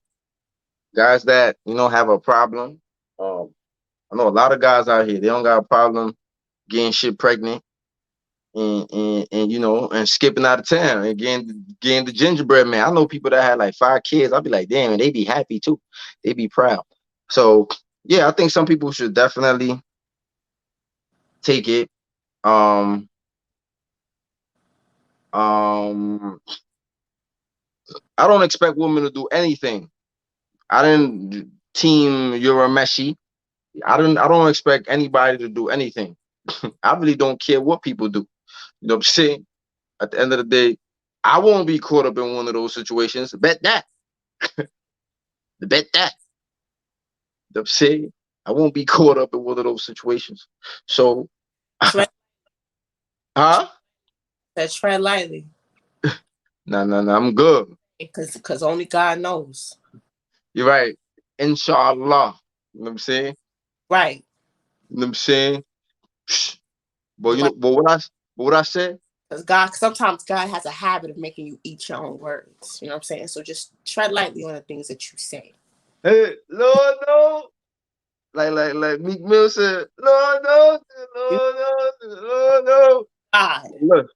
Guys that, have a problem. I know a lot of guys out here, they don't got a problem getting shit pregnant and skipping out of town and getting the gingerbread man. I know people that had like 5 kids. I'd be like, damn, and they be happy too. They be proud. So yeah, I think some people should definitely take it. Um, um, I don't expect women to do anything. I didn't team Urameshi. I don't expect anybody to do anything. I really don't care what people do. You know what I'm saying? At the end of the day, I won't be caught up in one of those situations. Bet that. Bet that. You know what I'm saying? I won't be caught up in one of those situations. So, Tread, huh? tread lightly, No, no, no. I'm good. because only God knows. You're right. Inshallah. You know what I'm saying? Right. You know what I'm saying? Psh. But You you might, know, but what I said? because God, sometimes God has a habit of making you eat your own words. You know what I'm saying? So just tread lightly on the things that you say. Hey, Lord, no. Like Meek Mill said, Lord, no, You Lord, no, Lord, no. God Look,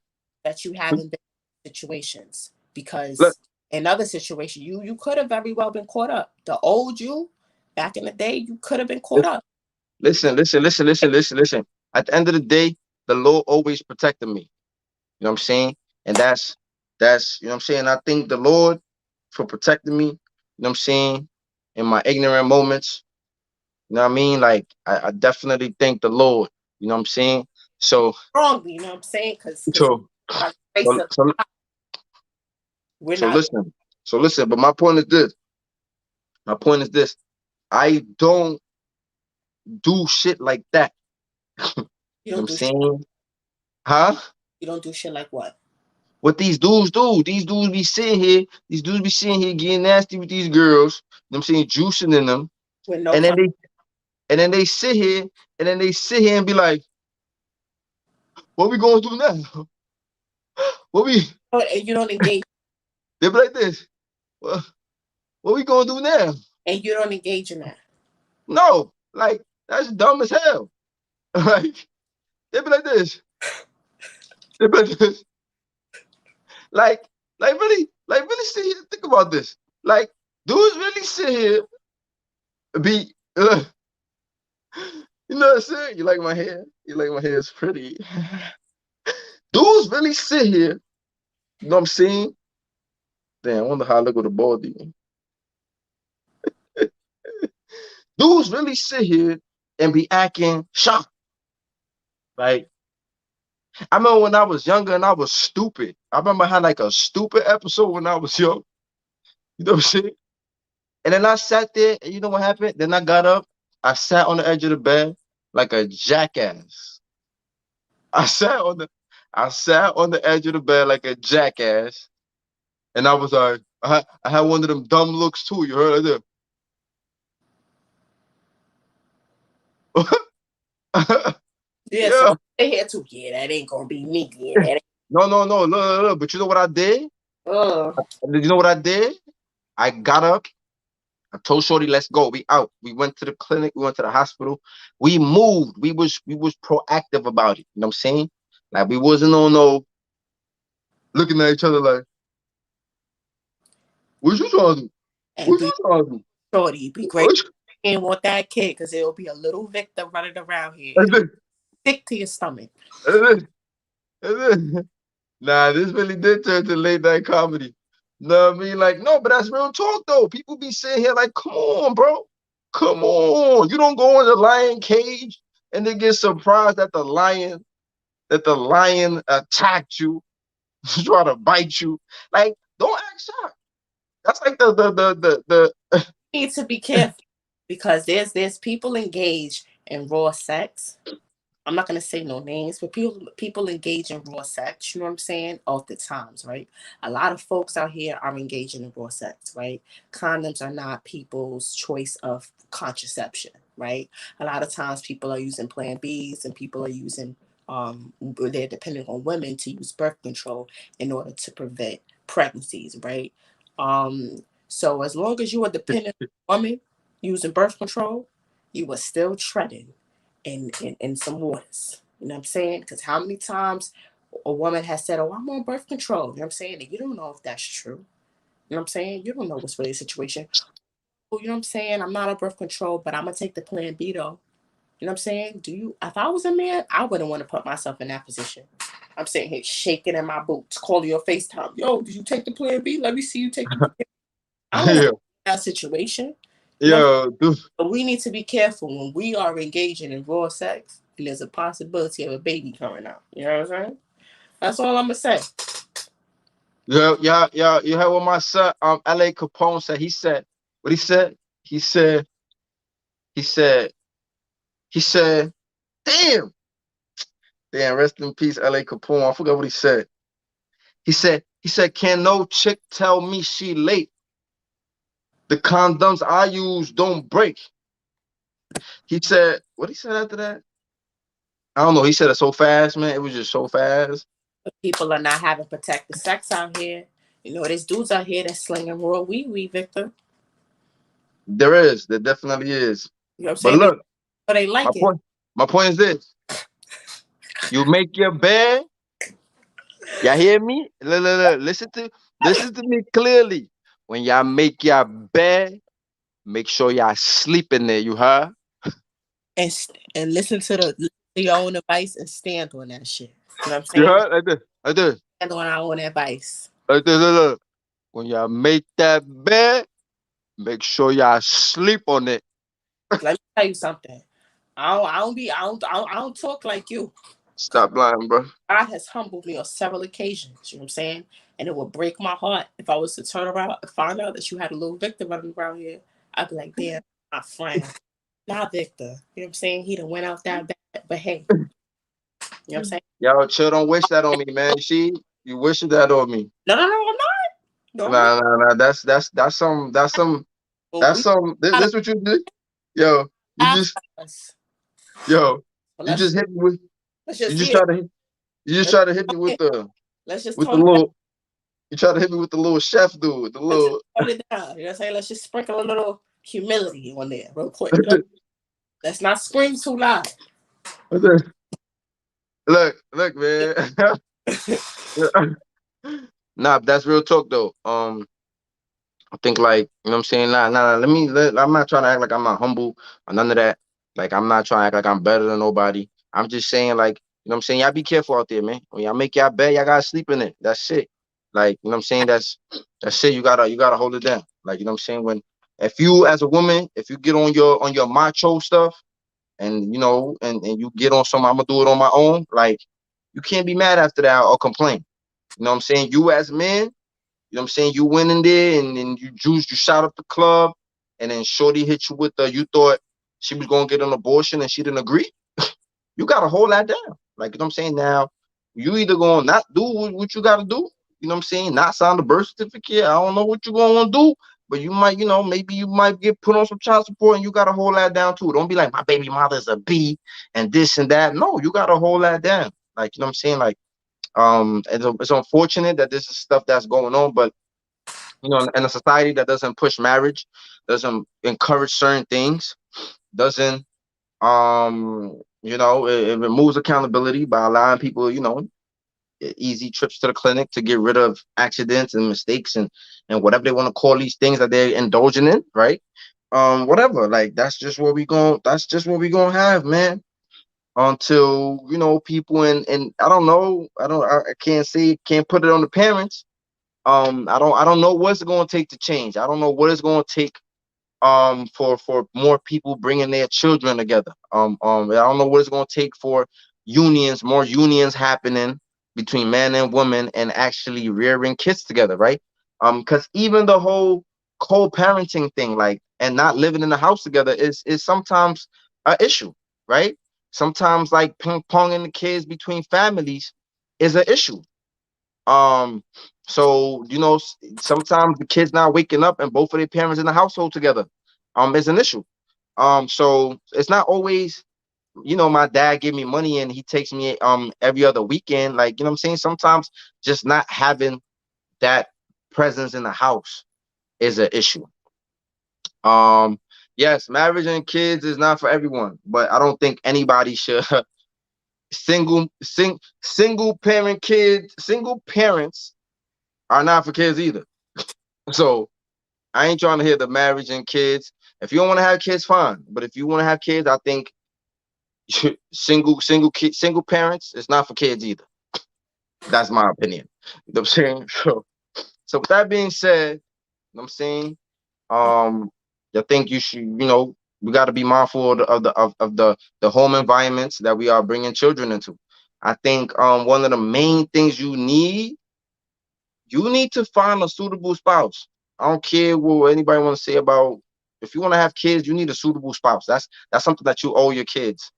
that you haven't been in situations look, because in other situations you could have very well been caught up. The old you back in the day, you could have been caught up. listen. At the end of the day, the Lord always protected me. You know what I'm saying? And that's you know what I'm saying. I thank the Lord for protecting me. You know what I'm saying? In my ignorant moments. You know what I mean? Like I definitely thank the Lord. You know what I'm saying? So Wrongly, you know what I'm saying? Because so by the grace so of so, we're so not listen. So listen, but my point is this. My point is this. I don't do shit like that. you You know what don't I'm do shit, saying? Huh? you don't do shit like what? What these dudes do, these dudes be sitting here getting nasty with these girls, you know what I'm saying, juicing in them, With no and then con- they sit here, and be like, what we gonna do now? What we and you don't engage they be like this. What we gonna do now? and you don't engage in that. No, like that's dumb as hell. Like they be like this. They be like this. Like, really sit here and think about this. Like, dudes really sit here be you know what I'm saying? You like my hair? You like my hair? It's pretty. Dudes really sit here, you know what I'm saying? Damn, I wonder how I look with a baldy. Dudes really sit here and be acting shocked. Like, I remember when I was younger and I was stupid. I remember I had like a stupid episode when I was young. You know what I'm saying? And then I sat there, and you know what happened? Then I got up, I sat on the edge of the bed like a jackass. I sat on the I sat on the edge of the bed like a jackass. And I was like, I had one of them dumb looks too. You heard of them? Yeah, so Yeah. they here too. Yeah, that ain't gonna be me. Yeah, that ain't No. Look. But you know what I did? uh You know what I did? I got up. I told Shorty, let's go. We out. We went to the clinic. We went to the hospital. We moved. We was proactive about it. You know what I'm saying? Like we wasn't on no looking at each other like, what you trying to do? and What be you trying to do? shorty, be great. What And want that kid because it'll be a little Victor running around here. It'll you, stick to your stomach. Nah, this really did turn to late night comedy. Know what I mean? Like, no, but that's real talk though. People be sitting here like, come on, bro. Come on. You don't go in the lion cage and then get surprised that the lion attacked you, try to bite you. Like, don't act shocked. That's like the Need to be careful because there's people engaged in raw sex. I'm not gonna say no names, but people engage in raw sex. You know what I'm saying? All the times, right? A lot of folks out here are engaging in raw sex, right? Condoms are not people's choice of contraception, right? A lot of times people are using Plan Bs and people are using they're depending on women to use birth control in order to prevent pregnancies, right? So as long as you are dependent on women using birth control, you are still treading in some waters. You know what I'm saying? Because how many times a woman has said, "Oh, I'm on birth control." You know what I'm saying? And you don't know if that's true. You know what I'm saying? You don't know what's really the situation. Oh, you know what I'm saying? I'm not on birth control, but I'm gonna take the Plan B though. You know what I'm saying? Do you? If I was a man, I wouldn't want to put myself in that position. I'm sitting here shaking in my boots, calling your FaceTime. Yo, did you take the Plan B? Let me see you take the Plan B. I don't want yeah, to that situation. You know, yeah, dude. but we need to be careful when we are engaging in raw sex and there's a possibility of a baby coming out. You know what I'm saying? That's all I'm gonna say. Yeah. You heard what my son LA Capone said. He said what he said? He said, he said, he said, damn. Damn, rest in peace, LA Capone. I forgot what he said. He said, can no chick tell me she late? The condoms I use don't break. He said, what he said after that? I don't know. He said it so fast, man. It was just so fast. People are not having protected sex out here. You know, there's dudes out here that's slinging raw wee wee, Victor. There definitely is. You know what I'm But saying? look, But they my like it. point, my point is this: you make your bed. Y'all hear me? Look, listen to me clearly. When y'all make your bed, make sure y'all sleep in there. You heard? And listen to your own advice and stand on that shit. You know what I'm You saying? heard? Like this, like this, Stand on our own advice. like this. Look. When y'all make that bed, make sure y'all sleep on it. Let me tell you something. I don't talk like you. Stop lying, bro. God has humbled me on several occasions. You know what I'm saying? And it would break my heart if I was to turn around and find out that you had a little Victor running around here. I'd be like, damn, my friend. Not Victor. You know what I'm saying? He done went out that bad. But hey, you know what I'm saying? Y'all chill. Don't wish that on me, man. See, you wishing that on me. No, I'm not. No, I'm not. Nah. Well, That's we some. gotta This what you did, yo. You ask just, us. yo. But You just hit me with. let's You just just hear. try to. You just Let's, try to hit me with let's just with the tone it down. little. You try to hit me with the little chef dude. The Let's just little. tone it down. You know what I'm saying? Let's just sprinkle a little humility on there real quick. You know? Let's not scream too loud. Look, man. Nah, that's real talk though. I think like you know what I'm saying. I'm not trying to act like I'm not humble or none of that. Like I'm not trying to act like I'm better than nobody. I'm just saying like you know what I'm saying. Y'all be careful out there, man. When y'all make y'all bed, y'all gotta sleep in it. That's it. Like you know what I'm saying. That's it. You gotta hold it down. Like you know what I'm saying. When if you as a woman, if you get on your macho stuff and you know and you get on some, I'm gonna do it on my own. Like you can't be mad after that or complain. You know what I'm saying. You as men. You know what I'm saying? You went in there and then you shot up the club and then Shorty hit you with you thought she was gonna get an abortion and she didn't agree. You gotta hold that down. Like you know what I'm saying? Now you either gonna not do what you gotta do, you know what I'm saying? Not sign the birth certificate. I don't know what you're gonna want to do, but you might, you know, maybe you might get put on some child support and you gotta hold that down too. Don't be like my baby mother's a B and this and that. No, you gotta hold that down. Like you know what I'm saying? Like it's unfortunate that this is stuff that's going on, but you know, in a society that doesn't push marriage, doesn't encourage certain things, doesn't you know, it removes accountability by allowing people, you know, easy trips to the clinic to get rid of accidents and mistakes and whatever they want to call these things that they're indulging in, right? Whatever, like that's just what we gonna have, man. Until you know people and I don't know, I can't say can't put it on the parents. I don't know what's going to take to change. I don't know what it's going to take for more people bringing their children together. I don't know what it's going to take for more unions happening between man and woman and actually rearing kids together, right? Because even the whole co-parenting thing, like and not living in the house together is sometimes an issue, right? Sometimes like ping ponging the kids between families is an issue. um, so you know, sometimes the kids not waking up and both of their parents in the household together, is an issue. So it's not always, you know, my dad give me money and he takes me every other weekend. Like, you know what I'm saying? Sometimes just not having that presence in the house is an issue. Um, yes, marriage and kids is not for everyone, but I don't think anybody should single parents are not for kids either. So I ain't trying to hear the marriage and kids. If you don't want to have kids, fine. But if you want to have kids, I think single parents is not for kids either. That's my opinion. You know what I'm saying? So with that being said, you know what I'm saying, um, I think you should, you know, we got to be mindful of the home environments that we are bringing children into. I think one of the main things you need to find a suitable spouse. I don't care what anybody want to say about if you want to have kids, you need a suitable spouse. That's something that you owe your kids.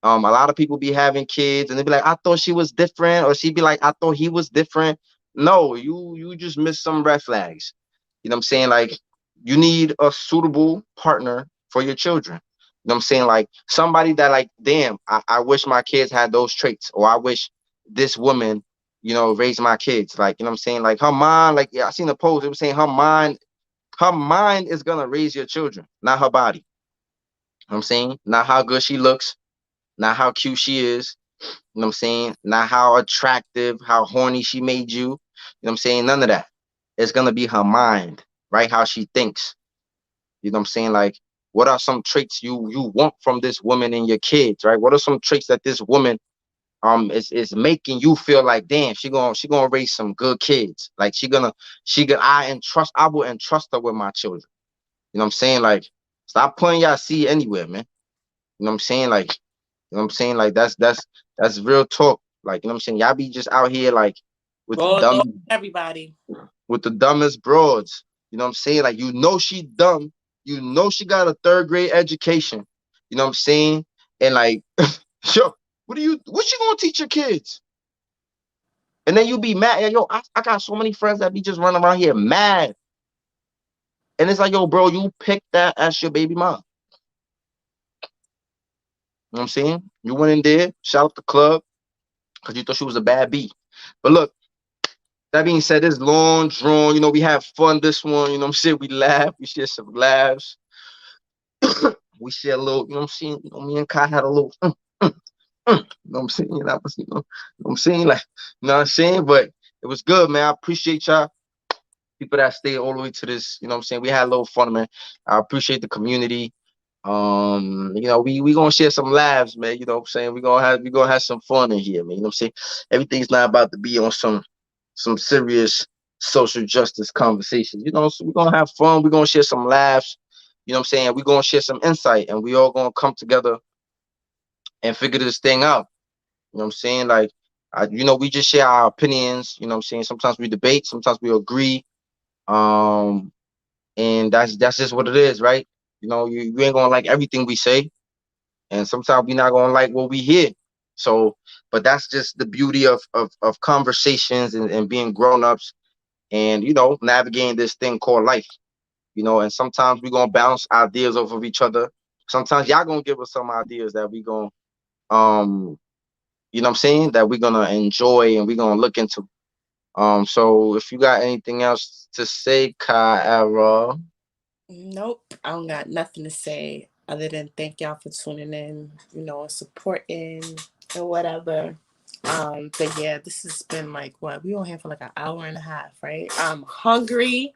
A lot of people be having kids and they be like, I thought she was different, or she'd be like, I thought he was different. No, you just missed some red flags. You know what I'm saying? Like You need a suitable partner for your children. You know what I'm saying? Like somebody that like, damn, I wish my kids had those traits, or I wish this woman, raised my kids. Like, you know what I'm saying? Like her mind, like yeah, I seen the post, it was saying her mind is gonna raise your children, not her body. You know what I'm saying? Not how good she looks, not how cute she is, you know what I'm saying? Not how attractive, how horny she made you. You know what I'm saying? None of that. It's gonna be her mind, right? How she thinks. You know what I'm saying? Like, what are some traits you want from this woman and your kids, right? What are some traits that this woman is making you feel like, damn, she gonna raise some good kids. Like I will entrust her with my children. You know what I'm saying? Like, stop putting y'all seed anywhere, man. You know what I'm saying? Like, you know what I'm saying? Like that's real talk. Like, you know what I'm saying? Y'all be just out here like with the Well, dumb everybody. with the dumbest broads. You know what I'm saying? Like, she dumb. She got a third grade education. You know what I'm saying? And like, yo, what you gonna teach your kids? And then you be mad. And yo, I got so many friends that be just running around here mad. And it's like, yo, bro, you picked that as your baby mom. You know what I'm saying? You went in there, shout out the club, because you thought she was a bad bee. But look, that being said, it's long drawn. We have fun this one. You know what I'm saying? We laugh. We share some laughs. We share a little, you know what I'm saying? Me and Kai had a little, you know what I'm saying? What I'm saying? Like, you know what I'm saying? But it was good, man. I appreciate y'all. People that stay all the way to this, you know what I'm saying? We had a little fun, man. I appreciate the community. We gonna share some laughs, man. You know what I'm saying? We gonna have some fun in here, man. You know what I'm saying? Everything's not about to be on some serious social justice conversations. So we're gonna have fun. We're gonna share some laughs. You know what I'm saying? We're gonna share some insight, and we all gonna come together and figure this thing out. You know what I'm saying? Like, we just share our opinions. You know what I'm saying? Sometimes we debate, sometimes we agree. Um, and that's just what it is, right? You ain't gonna like everything we say, and sometimes we're not gonna like what we hear. So, but that's just the beauty of conversations and being grown ups, and navigating this thing called life. And sometimes we're gonna bounce ideas off of each other. Sometimes y'all gonna give us some ideas that we gonna um what I'm saying, that we're gonna enjoy and we're gonna look into. So if you got anything else to say, Kyra. Nope. I don't got nothing to say other than thank y'all for tuning in, and supporting and whatever. But yeah, this has been like what? We on here for like an hour and a half, right? I'm hungry.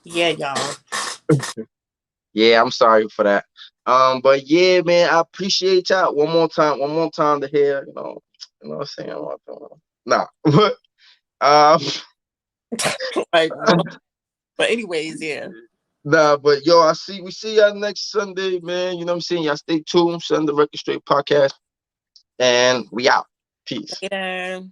Yeah, y'all. Yeah, I'm sorry for that. But yeah, man, I appreciate y'all one more time to hear, what I'm saying. Nah, but um, Like, no. But anyways, yeah. nah, but yo, we see y'all next Sunday, man. You know what I'm saying? Y'all stay tuned, Sunday Record Straight Podcast, and we out. Peace. Later.